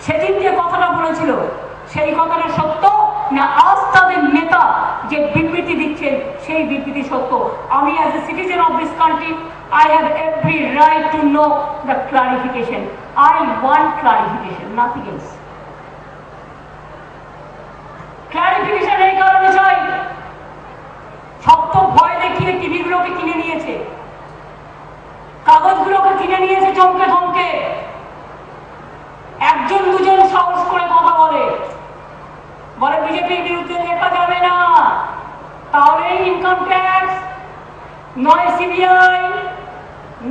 সেদিন যে কথাটা বলেছিল সেই কথাটা সত্য না আজ তাদের নেতা যে বিবৃতি দিচ্ছেন সেই বিবৃতি সত্য? আমি as a citizen of this country, I have every right to know the clarification. I want clarification, nothing else. Clarification এই কারণে চাই, সব তো ভয় দেখিয়ে টিভি গুলোকে কিনে নিয়েছে, কাগজগুলোকে কিনে নিয়েছে চমকে ধমকে। একজন দুজন সাহস বিজেপির বিরুদ্ধে লেখা যাবে না, তাহলে ইনকাম ট্যাক্স নয়, সিবিআই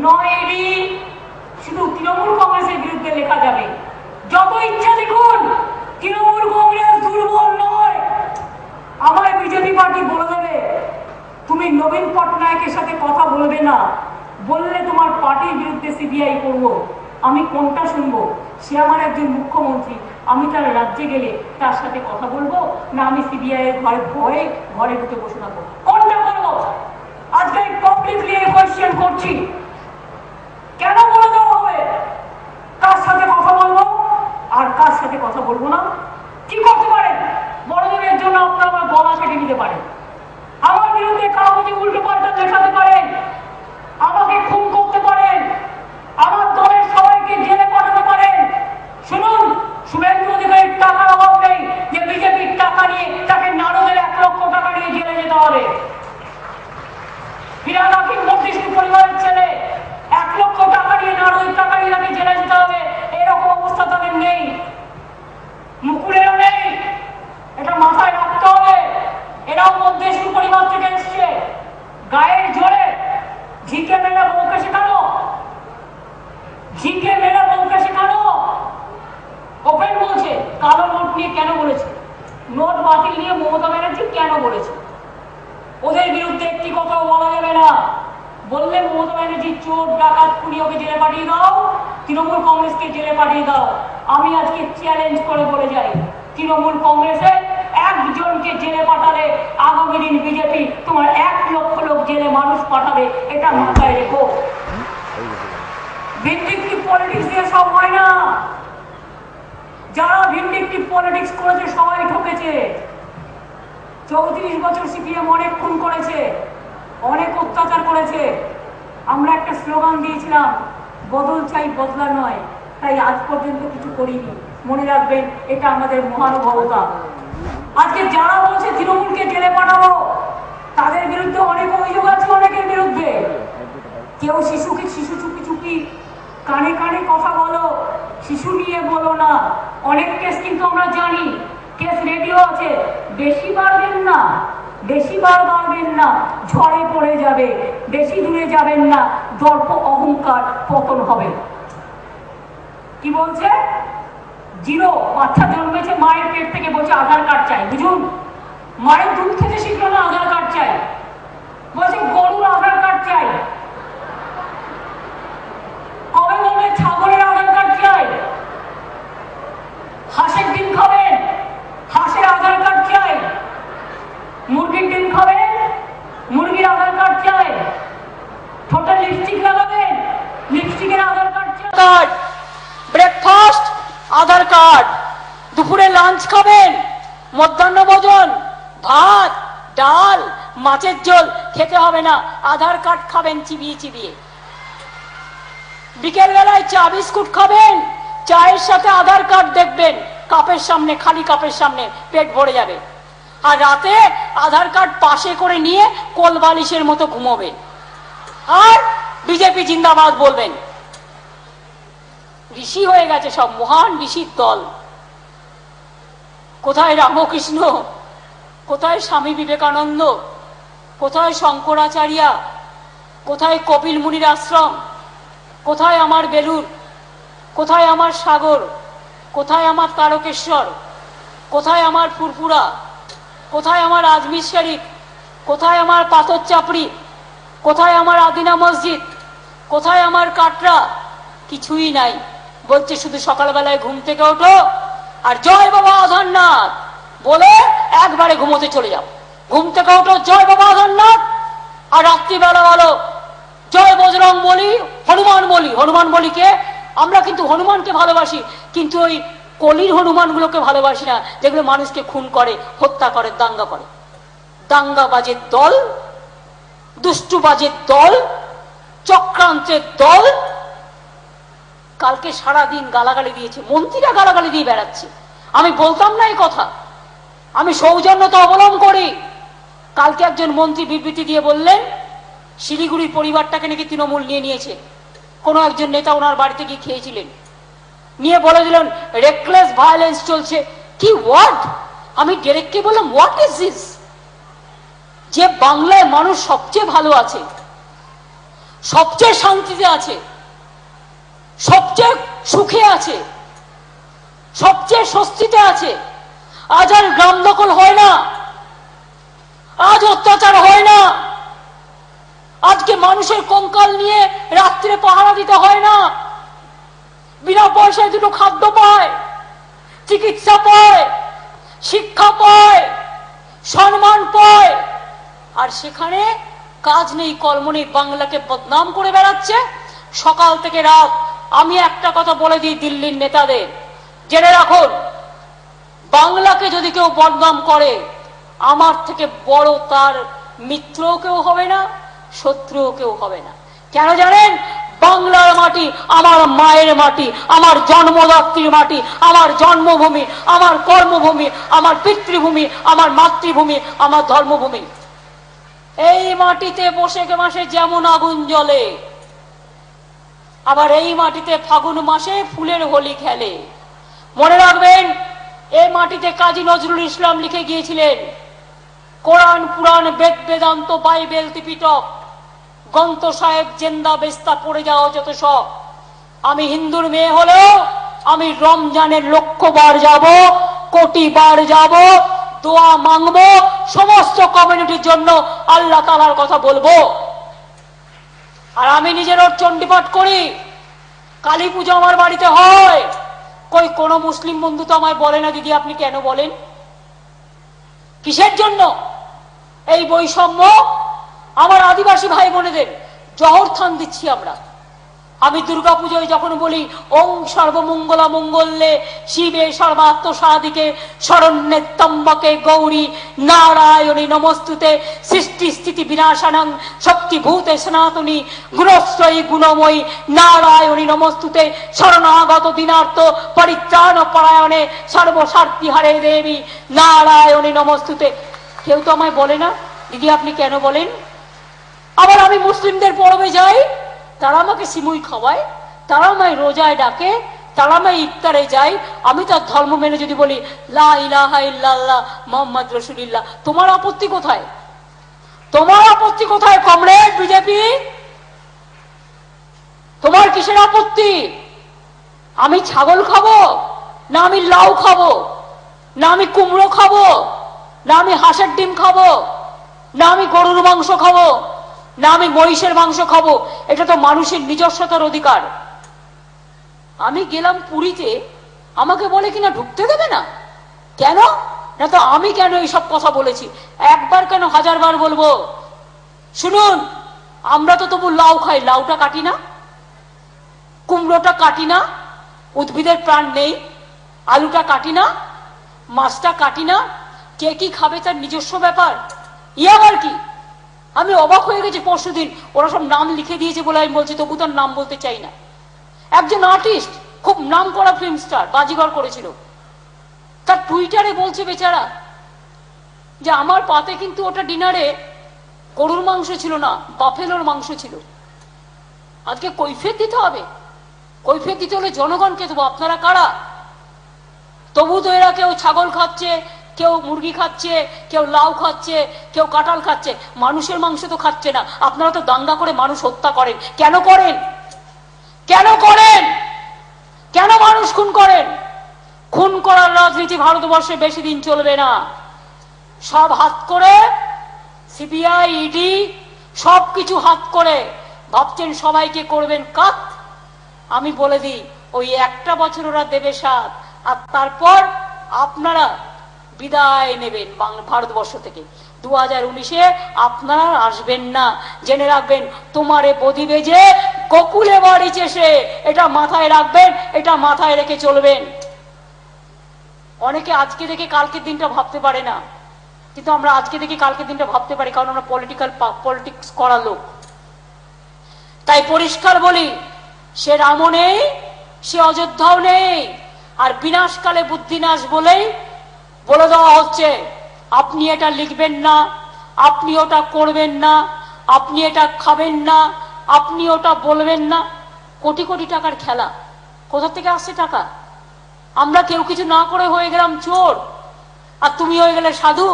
নয়, ইডি, শুধু তৃণমূল কংগ্রেসের বিরুদ্ধে লেখা যাবে। যত ইচ্ছা লিখুন, তৃণমূল কংগ্রেস দুর্বল নয়। আমার বিজেপি পার্টি বলে দেবে তুমি নবীন পটনায়কের সাথে কথা বলবে না, বললে তোমার পার্টির বিরুদ্ধে সিবিআই করব। আমি কোনটা শুনবো? সে আমার একজন মুখ্যমন্ত্রী, আমি তার রাজ্যে গেলে তার সাথে কথা বলবো, না আমি সিবিআই এর ভয়ে ঘরে ঢুকে বসে থাকবো? কোনটা করবো? আজকে পাবলিকলি এই কোয়েশ্চেন করছি, কেন বলে দেওয়া হবে কার সাথে কথা বলবো আর কার সাথে কথা বলবো না? কি করতে পারেন? বড়দের জন্য আপনারা আমার গলা কেটে নিতে পারেন, আমার বিরুদ্ধে কাগজে উল্টো পাল্টা লেখাতে পারেন, আমাকে খুন করতে পারেন, আমার দলের সবাইকে জেলে পাঠাতে পারেন। শুনুন, শুভেন্দু অধিকারীর টাকার অভাব নেই যে বিজেপির টাকা নিয়ে তাকে নারদের 1 লক্ষ টাকা নিয়ে জেলে যেতে হবে। ফিরহাদ হাকিম মধ্যস্থ পরিবারের ছেলে, 1 লক্ষ টাকা নিয়ে নারদের টাকা নিয়ে তাকে জেলে যেতে হবে, এরকম অবস্থা তাদের নেই, মুকুলেরও নেই। এটা মাথায় রাখতে হবে। এরাও মধ্যস্থ পরিবার থেকে এসছে, গায়ের জোরে ঝিকে মেলা বউকে শেখানো, ঝিকে মেলা বউকে শেখানো। ওপেন বলছে কালো নোট নিয়ে কেন বলেছে, নোট বাতিল নিয়ে মমতা ব্যানার্জি কেন বলেছে, ওদের বিরুদ্ধে একটি কথাও বলা যাবে না। বললে মমতা ব্যানার্জি চোর ডাকাত খুনি ওকে জেলে পাঠিয়ে দাও, তৃণমূল কংগ্রেসকে জেলে পাঠিয়ে দাও। আমি আজকে চ্যালেঞ্জ করে বলে যাই, তৃণমূল কংগ্রেসের একজনকে জেলে পাঠালে আগামী দিন বিজেপি তোমার 1 লক্ষ লোক জেলে মানুষ পাঠাবে, এটা মাথায় রেখো। ভিন্ডিকটিভ পলিটিক্স দিয়ে সব হয় না। যারা ভিন্ডিকটিভ পলিটিক্স করেছে সবাই ঠকেছে। 34 বছর সিপিএম অনেক খুন করেছে, অনেক অত্যাচার করেছে। আমরা একটা স্লোগান দিয়েছিলাম, বদল চাই বদলা নয়, তাই আজ পর্যন্ত কিছু করিনি। মনে রাখবেন, এটা আমাদের মহানুভবতা। আজকে যারা বলছে তৃণমূলকে জেলে পাঠাবো, তাদের বিরুদ্ধে অনেক অভিযোগ আছে, অনেকের বিরুদ্ধে। কেউ শিশু চুপি চুপি কানে কানে কথা বলো, শিশু নিয়ে বলো না। অনেক কেস কিন্তু আমরা জানি, কেস রেডিও আছে। বেশি বাড়বেন না, বেশি বাড়বেন না, ঝড়ে পড়ে যাবে। বেশি দূরে যাবেন না, দর্প অহংকার পতন হবে। কি বলছে? 0 বাচ্চা জন্মেছে মায়ের পেট থেকে, বলছে আধার কার্ড চাই। বুঝুন, মায়ের দুধ খেতে শিখলো না, আধার কার্ড চাই। বলছে গরুর আধার কার্ড চাই। কবে বলবে ছাগলের আধার কার্ড চাই? হাঁসের ডিম খাবেন, হাঁসের আধার কার্ড চাই। মুরগির ডিম খাবেন, মুরগির আধার কার্ড চাই। ঠোঁটে লিপস্টিক লাগাবেন, লিপস্টিকের আধার কার্ড চাই। ব্রেকফাস্ট আধার কার্ড, দুপুরে লাঞ্চ খাবেন, মধ্যাহ্ন ভোজন ভাত ডাল মাছের ঝোল খেতে হবে না, আধার কার্ড খাবেন চিবিয়ে চিবিয়ে। বিকেল বেলায় চা বিস্কুট খাবেন, চায়ের সাথে আধার কার্ড দেখবেন, কাপের সামনে, খালি কাপের সামনে, পেট ভরে যাবে। আর রাতে আধার কার্ড পাশে করে নিয়ে কোল বালিশের মতো ঘুমোবেন আর বিজেপি জিন্দাবাদ বলবেন। ঋষি হয়ে গেছে সব, মহান ঋষির দল। কোথায় রামকৃষ্ণ, কোথায় স্বামী বিবেকানন্দ, কোথায় শঙ্করাচার্য, কোথায় কপিল মুনির আশ্রম, কোথায় আমার বেলুর, কোথায় আমার সাগর, কোথায় আমার তারকেশ্বর, কোথায় আমার ফুরফুরা, কোথায় আমার আজমির শরীফ, কোথায় আমার পাথর চাপড়ি, কোথায় আমার আদিনা মসজিদ, কোথায় আমার কাটরা? কিছুই নাই। বলছে শুধু সকালবেলায় ঘুম থেকে ওঠো আর জয় বাবা অধরনাথ বলে একবারে ঘুমোতে চলে যাও। ঘুম থেকে ওঠো জয় বাবা অধরনাথ, আর রাত্রিবেলা বলো জয় বজরং বলি, হনুমান বলি। হনুমান বলিকে আমরা কিন্তু হনুমানকে ভালোবাসি, কিন্তু ওই কলির হনুমানগুলোকে ভালোবাসি না, যেগুলো মানুষকে খুন করে, হত্যা করে, দাঙ্গা করে। দাঙ্গাবাজের দল, দুষ্টুবাজের দল, চক্রান্তের দল। কালকে সারাদিন গালাগালি দিয়েছে, মন্ত্রীরা গালাগালি দিয়ে বেড়াচ্ছে। আমি বলতাম না এই কথা, আমি সৌজন্যতা অবলম্বন করি। কালকে একজন মন্ত্রী বিবৃতি দিয়ে বললেন শিলিগুড়ির পরিবারটাকে নাকি তৃণমূল নিয়ে নিয়েছে। কোনো একজন নেতা ওনার বাড়িতে গিয়ে খেয়েছিলেন, নিয়ে বলে দিলেন রেকলেস ভায়োলেন্স চলছে। কি ওয়ার্ড! আমি ডিরেক্টলি বললাম, হোয়াট ইজ দিস? যে বাংলায় মানুষ সবচেয়ে ভালো আছে, সবচেয়ে শান্তিতে আছে, সবচেয়ে সুখে আছে, সবচেয়ে স্বস্তিতে আছে, আজ আর গ্রাম দখল হয় না, আজ অত্যাচার হয় না, আজকে মানুষের কঙ্কাল নিয়ে রাত্রে পাহারা দিতে হয় না, বিনা পয়সায় দুটো খাদ্য পায়, চিকিৎসা পায়, শিক্ষা পায়, সম্মান পায়, আর সেখানে কাজ নেই, কর্ম নেই, বাংলাকে বদনাম করে বেড়াচ্ছে সকাল থেকে রাত। আমি একটা কথা বলে দিই দিল্লির নেতাদের, জেনে রাখুন, বাংলাকে যদি কেউ বদনাম করে, আমার থেকে বড় তার মিত্রও কেউ হবে না, শত্রুও কেউ হবে না। কেন জানেন? বাংলার মাটি আমার মায়ের মাটি, আমার জন্মদাত্রীর মাটি, আমার জন্মভূমি, আমার কর্মভূমি, আমার পিতৃভূমি, আমার মাতৃভূমি, আমার ধর্মভূমি। এই মাটিতে বৈশাখ মাসে যেমন আগুন জ্বলে, আবার এই মাটিতে ফাগুন মাসে ফুলের হোলি খেলে। মনে রাখবেন, এই মাটিতে কাজী নজরুল ইসলাম লিখে গিয়েছিলেন, কোরআন, পুরাণ, বেদ, বেদান্ত, বাইবেল, ত্রিপিটক, গ্রন্থ সাহেব, জেন্দা বেস্তা পড়ে যাওয়া যত সব। আমি হিন্দুর মেয়ে হলেও আমি রমজানের লক্ষবার যাব, কোটি বার যাব, দোয়া মাংবো, সমস্ত কমিউনিটির জন্য আল্লাহ তাআলার কথা বলবো। আর আমি নিজের চণ্ডীপাঠ করি, কালী পুজো আমার বাড়িতে হয়। কোন মুসলিম বন্ধু তো আমায় বলে না, দিদি আপনি কেন বলেন? কিসের জন্য এই বৈষম্য? আমার আদিবাসী ভাই বোনেদের জহর থান দিচ্ছি আমরা। আমি দুর্গাপুজোয় যখন বলি ওং সর্বমঙ্গলা মঙ্গলে শিবে সর্বাত্ম সাধিকে শরণ্যে ত্র্যম্বকে গৌরী নারায়ণী নমস্তুতে সৃষ্টি স্থিতি বিনাশানং শক্তিভূতে সনাতনী গুণশ্রয়ী গুণময়ী নারায়ণী নমস্তুতে শরণাগত দিনার্থ পরিত্রাণ পরায়ণে সর্বস্বার্থী হারে দেবী নারায়ণী নমস্তুতে। কেউ তো আমায় বলে না, দিদি আপনি কেন বলেন? আবার আমি মুসলিমদের পরবে যাই, তারা আমাকে সিমুই খাওয়ায়, তারা আমায় রোজায় ডাকে, তারা আমায় ইফতারে যাই। আমি তার ধর্ম মেনে যদি বলি লা ইলাহা ইল্লাল্লাহ মুহাম্মদ রাসূলুল্লাহ, তোমার আপত্তি কোথায়? তোমার আপত্তি কোথায় কমরেড বিজেপি? তোমার কিসের আপত্তি? আমি ছাগল খাবো না আমি লাউ খাবো, না আমি কুমড়ো খাবো, না আমি হাঁসের ডিম খাবো, না আমি গরুর মাংস খাবো, না আমি মহিষের মাংস খাবো? এটা তো মানুষের নিজস্বতার অধিকার। আমি গেলাম পুরীতে, আমাকে বলে কিনা ঢুকতে দেবে না। কেন? না তো আমি কেন এইসব কথা বলেছি? একবার কেন, হাজারবার বলবো। শুনুন, আমরা তো তবু লাউ খাই, লাউটা কাটি না, কুমড়োটা কাটি না, উদ্ভিদের প্রাণ নেই, আলুটা কাটি না, মাছটা কাটি না। কে কি খাবে তার নিজস্ব ব্যাপার। আবার কি? আমি অবাক হয়ে গেছি পরশুদিন, ওরা সব নাম লিখে দিয়েছে বলে আমি বলছি, তবু তার নাম বলতে চাই না। একজন আর্টিস্ট, খুব নাম করা ফিল্ম স্টার, বাজিগর করেছিল, তার টুইটারে বলছে বেচারা যে আমার পাতে কিন্তু ওটা ডিনারে গরুর মাংস ছিল না, বাফেলোর মাংস ছিল। আজকে কৈফিয়ত দিতে হবে। কৈফিয়ত দিতে হলে জনগণকে দেবো, আপনারা কারা? তবু তো এরা কেউ ছাগল খাচ্ছে, কেউ মুরগি খাচ্ছে, কেউ লাউ খাচ্ছে, কেউ কাঁঠাল খাচ্ছে, মানুষের মাংস তো খাচ্ছে না। আপনারা তো দাঙ্গা করে মানুষ হত্যা করেন। কেন করেন? কেন করেন? কেন মানুষ খুন করেন? খুন করার রাজনীতি ভারতবর্ষে বেশি দিন চলবে না। সব হাত করে, সিবিআই, ইডি সবকিছু হাত করে ভাবছেন সবাইকে করবেন কাত। আমি বলে দিই, ওই একটা বছর ওরা দেবে সাথ, আর তারপর আপনারা বিদায় নেবেন ভারতবর্ষ থেকে। 2019-এ আপনারা আসবেন না, জেনে রাখবেন। তোমারে বদি বেজে গোকুলে বাড়ি চেষে, এটা মাথায় রাখবেন, এটা মাথায় রেখে চলবেন। অনেকে আজকে দেখে কালকের দিনটা ভাবতে পারে না, কিন্তু আমরা আজকে দেখে কালকের দিনটা ভাবতে পারি, কারণ আমরা পলিটিক্স করা লোক। তাই পরিষ্কার বলি, সে রামও নেই, সে অযোধ্যাও নেই। আর বিনাশকালে বুদ্ধিনাশ বলেই বলে দেওয়া হচ্ছে আপনি এটা লিখবেন না, আপনি ওটা করবেন না, আপনি এটা খাবেন না, আপনি ওটা বলবেন না। কোটি কোটি টাকার খেলা। কোথা থেকে আসছে টাকা? আমরা কেউ কিছু না করে হয়ে গেলাম চোর। আর তুমি তুমি হয়ে গেলে সাধু?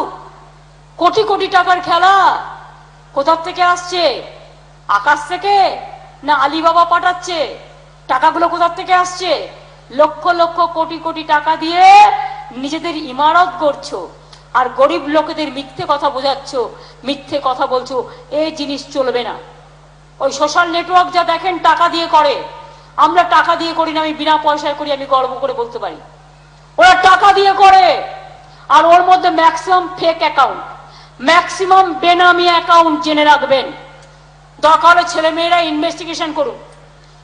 কোটি কোটি টাকার খেলা কোথা থেকে আসছে? আকাশ থেকে না আলিবাবা পাঠাচ্ছে? টাকাগুলো কোথা থেকে আসছে? লক্ষ লক্ষ কোটি কোটি টাকা দিয়ে নিজেদের ইমারত করছো আর গরিব লোকেদের মিথ্যে কথা বোঝাচ্ছ, মিথ্যে কথা বলছো। এই জিনিস চলবে না। ওই সোশ্যাল নেটওয়ার্ক যা দেখেন টাকা দিয়ে করে, আমরা টাকা দিয়ে করি না, আমি বিনা পয়সায় করি, আমি গর্ব করে বলতে পারি। ওরা টাকা দিয়ে করে, আর ওর মধ্যে ম্যাক্সিমাম ফেক অ্যাকাউন্ট, ম্যাক্সিমাম বেনামি অ্যাকাউন্ট। জেনে রাখবেন, দরকার হলে ছেলে মেয়েরা ইনভেস্টিগেশন করুন,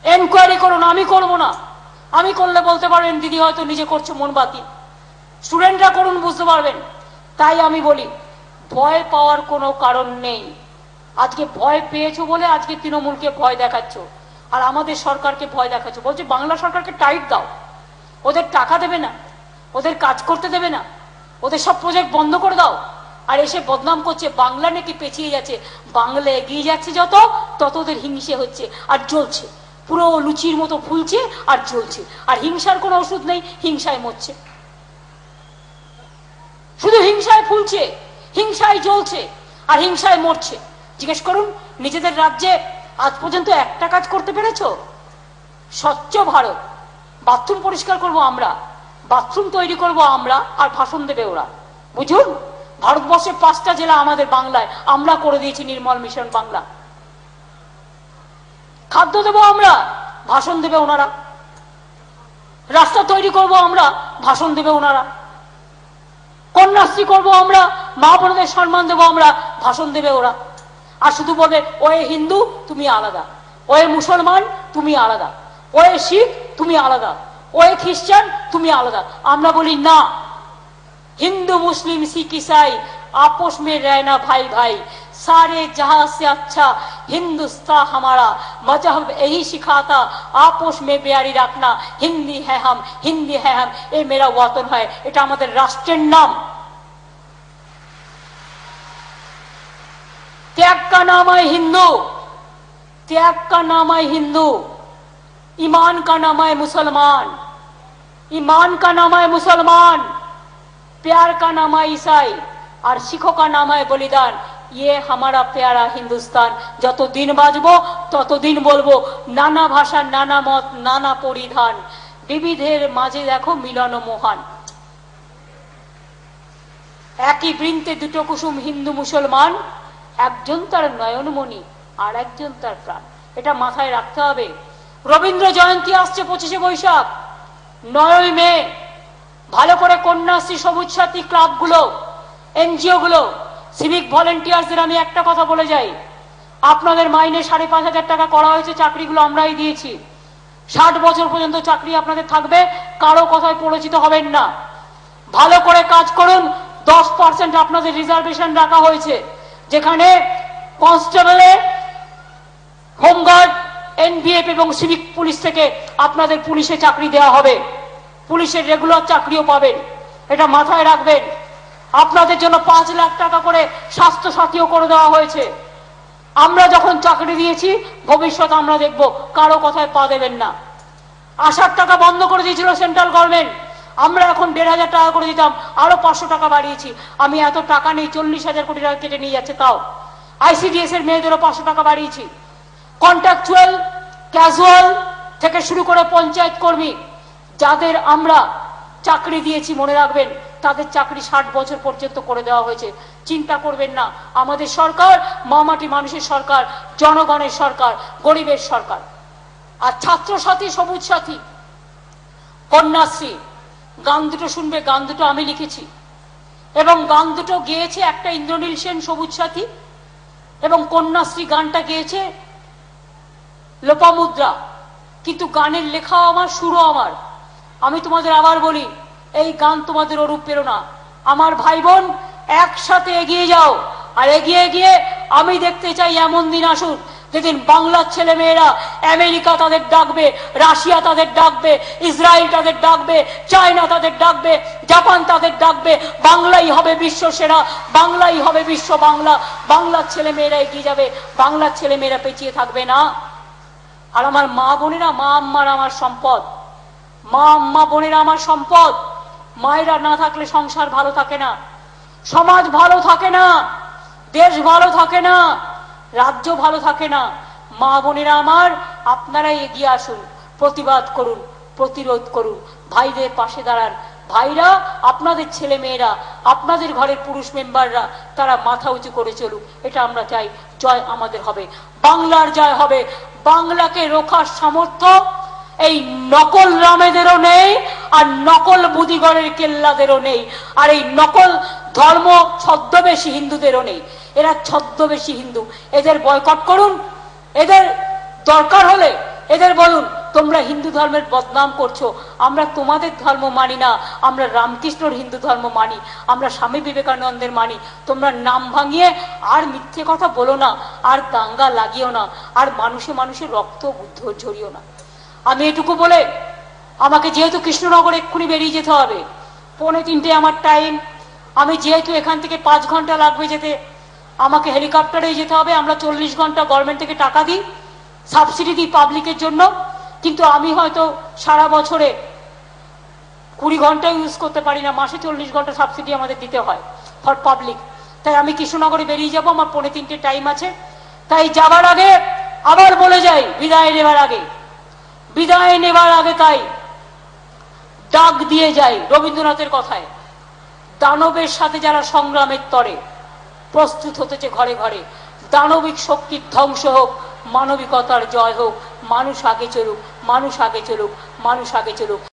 এনকোয়ারি করুন। আমি করবো না। আমি করলে বলতে পারবেন দিদি হয়তো নিজে করছো মনবাতি, স্টুডেন্টরা করুন, বুঝতে পারবেন। তাই আমি বলি ভয় পাওয়ার কোনো কারণ নেই। আজকে ভয় পেয়েছো বলে আজকে তৃণমূলকে ভয় দেখাচ্ছ আর আমাদের সরকারকে ভয় দেখাচ্ছ। বলছে বাংলা সরকারকে টাইট দাও, ওদের টাকা দেবে না, ওদের কাজ করতে দেবে না, ওদের সব প্রজেক্ট বন্ধ করে দাও। আর এসে বদনাম করছে বাংলা নাকি পেছিয়ে যাচ্ছে। বাংলা এগিয়ে যাচ্ছে যত, তত ওদের হিংসে হচ্ছে আর জ্বলছে, পুরো লুচির মতো ফুলছে আর জ্বলছে। আর হিংসার কোনো ওষুধ নেই, হিংসায় মরছে, শুধু হিংসায় ফুলছে, হিংসায় জ্বলছে আর হিংসায় মরছে। জিজ্ঞেস করুন নিজেদের রাজ্যে আজ পর্যন্ত একটা কাজ করতে পেরেছ? স্বচ্ছ ভারত, বাথরুম পরিষ্কার করব আমরা, বাথরুম তৈরি করব আমরা, আর ভাষণ দেবে ওরা। বুঝুন, ভারতবর্ষে 5টা জেলা আমাদের বাংলায়, আমরা করে দিয়েছি নির্মল মিশন বাংলা। খাদ্য দেবো আমরা, ভাষণ দেবে ওনারা। রাস্তা তৈরি করব আমরা, ভাষণ দেবে ওনারা। কন্যাশ্রী করবো আমরা, মা বোনদের সম্মান দেবো আমরা, ভাষণ দেবে ওরা। আর শুধু বলবে ওয়ে হিন্দু তুমি আলাদা, ওয়ে মুসলমান তুমি আলাদা, ওয়ে শিখ তুমি আলাদা, ওয়ে খ্রিস্টান তুমি আলাদা। আমরা বলি না, हिंदू मुस्लिम सिख ईसाई आपस में रहना भाई भाई, सारे जहां से अच्छा हिंदुस्तान हमारा, मजहब यही सिखाता आपस में प्यारी रखना, हिंदी है हम, हिंदी है हम, ये मेरा वतन है, এটা আমাদের রাষ্ট্রের নাম। त्याग का नाम है हिंदू, त्याग का नाम है हिंदू, ईमान का नाम है मुसलमान, ईमान का नाम है मुसलमान, प्यार का नाम है ईसाई और सिखों का नाम है बलिदान। ये हमारा प्यारा हिंदुस्तान। যত দিন বাঁচবো তত দিন বলবো নানা ভাষা, নানা মত, নানা পরিধান, বিবিধের মাঝে দেখো মিলন মহান। একই বৃন্তে দুটো কুসুম, হিন্দু মুসলমান, একজন তার নয়নমণি আর একজন তার প্রাণ। এটা মাথায় রাখতে হবে। রবীন্দ্র জয়ন্তী আসছে 25শে বৈশাখ, 9ই মে। ভালো করে কন্যাশ্রী, সবুজ সাথী ক্লাবগুলো, এনজিও গুলো, সিভিক ভলেন্টিয়ার্সদের আমি একটা কথা বলে যাই, আপনাদের মাইনে 5,500 টাকা করা হয়েছে, চাকরিগুলো আমরাই দিয়েছি। 60 বছর পর্যন্ত চাকরি আপনাদের থাকবে, কারো কথায় পরিচিত হবেন না। ভালো করে কাজ করুন। 10% আপনাদের রিজার্ভেশন রাখা হয়েছে, যেখানে কনস্টেবলে, হোমগার্ড, এনভিএফ এবং সিভিক পুলিশ থেকে আপনাদের পুলিশে চাকরি দেওয়া হবে, পুলিশের রেগুলার চাকরিও পাবেন। এটা মাথায় রাখবেন। আপনাদের জন্য 5 লাখ টাকা করে স্বাস্থ্য সাথীও করে দেওয়া হয়েছে। আমরা যখন চাকরি দিয়েছি, ভবিষ্যৎ আমরা দেখব, কারো কথায় পা দেবেন না। আশার টাকা বন্ধ করে দিয়েছিল সেন্ট্রাল গভর্নমেন্ট, আমরা এখন 1,500 টাকা করে দিতাম, আরো 500 টাকা বাড়িয়েছি। আমি এত টাকা নেই, 40,000 কোটি টাকা কেটে নিয়ে যাচ্ছে। তাও আইসিডিএস এর মেয়েদেরও 500 টাকা বাড়িয়েছি। কন্ট্রাকচুয়াল, ক্যাজুয়াল থেকে শুরু করে পঞ্চায়েত কর্মী যাদের আমরা চাকরি দিয়েছি, মনে রাখবেন তাদের চাকরি 60 বছর পর্যন্ত করে দেওয়া হয়েছে। চিন্তা করবেন না, আমাদের সরকার মামাটি মানুষের সরকার, জনগণের সরকার, গরিবের সরকার। আর ছাত্র সাথী, সবুজ সাথী, কন্যাশ্রী, গান দুটো শুনবে, গান দুটো আমি লিখেছি এবং গান দুটো গেয়েছে একটা ইন্দ্রনীল সেন, সবুজ সাথী, এবং কন্যাশ্রী গানটা গেয়েছে লোপামুদ্রা। কিন্তু গানের লেখাও আমার, সুরও আমার। আমি তোমাদের আবার বলি, এই গান তোমাদের ওরূপ প্রেরণা। আমার ভাই বোন, একসাথে এগিয়ে যাও। আর এগিয়ে গিয়ে আমি দেখতে চাই এমন দিন আসুক যেদিন বাংলার ছেলে মেয়েরা আমেরিকা তাদের ডাকবে, রাশিয়া তাদের ডাকবে, ইসরায়েল তাদের ডাকবে, চায়না তাদের ডাকবে, জাপান তাদের ডাকবে। বাংলাই হবে বিশ্ব সেরা, বাংলাই হবে বিশ্ব বাংলা। বাংলার ছেলে মেয়েরা এগিয়ে যাবে, বাংলার ছেলে মেয়েরা পেছিয়ে থাকবে না। আর আমার মা বোনেরা, মা আম্মার আমার সম্পদ, মা আম্মা বোনেরা আমার সম্পদ। মায়েরা না থাকলে সংসার ভালো থাকে না। সমাজ ভালো থাকে না, দেশ ভালো থাকে না, রাজ্য ভালো থাকে না। মা বোনেরা আমার, আপনারা এগিয়ে আসুন, প্রতিবাদ করুন, প্রতিরোধ করুন, ভাইদের পাশে দাঁড়ান। ভাইরা, আপনাদের ছেলে মেয়েরা, আপনাদের ঘরের পুরুষ মেম্বাররা, তারা মাথা উঁচু করে চলুক, এটা আমরা চাই। জয় আমাদের হবে, বাংলার জয় হবে। বাংলাকে রক্ষার সামর্থ্য এই নকল রামেদেরও নেই, আর নকল বুদিগড়ের কেল্লাদেরও নেই, আর এই নকল ধর্ম ছদ্মবেশী হিন্দুদেরও নেই। এরা ছদ্মবেশী হিন্দু, এদের বয়কট করুন। এদের দরকার হলে এদের বলুন, তোমরা হিন্দু ধর্মের বদনাম করছো, আমরা তোমাদের ধর্ম মানি না, আমরা রামকৃষ্ণর হিন্দু ধর্ম মানি, আমরা স্বামী বিবেকানন্দের মানি। তোমরা নাম ভাঙিয়ে আর মিথ্যে কথা বলো না, আর দাঙ্গা লাগিও না, আর মানুষে মানুষের রক্ত বুদ্ধ ঝরিও না। আমি এটুকু বলে, আমাকে যেহেতু কৃষ্ণনগর এক্ষুনি বেরিয়ে যেতে হবে, 2:45 আমার টাইম, আমি যেহেতু এখান থেকে 5 ঘন্টা লাগবে যেতে, আমাকে হেলিকপ্টারে যেতে হবে। আমরা 40 ঘন্টা গভর্নমেন্ট থেকে টাকা দিই, সাবসিডি দিই পাবলিকের জন্য, কিন্তু আমি হয়তো সারা বছরে 20 ঘন্টা ইউজ করতে পারি না, মাসে 40 ঘন্টা সাবসিডি আমাদের দিতে হয় ফর পাবলিক। তাই আমি কৃষ্ণনগরে বেরিয়ে যাব, আমার 2:45 টাইম আছে। তাই যাবার আগে আবার বলে যাই, বিদায় নেবার আগে তাই ডাক দিয়ে যাই রবীন্দ্রনাথের কথায়, দানবের সাথে যারা সংগ্রামের তরে প্রস্তুত হতেছে ঘরে ঘরে, দানবিক শক্তির ধ্বংস হোক, মানবিকতার জয় হোক, মানুষ আগে চলুক, মানুষ আগে চলুক, মানুষ আগে চলুক।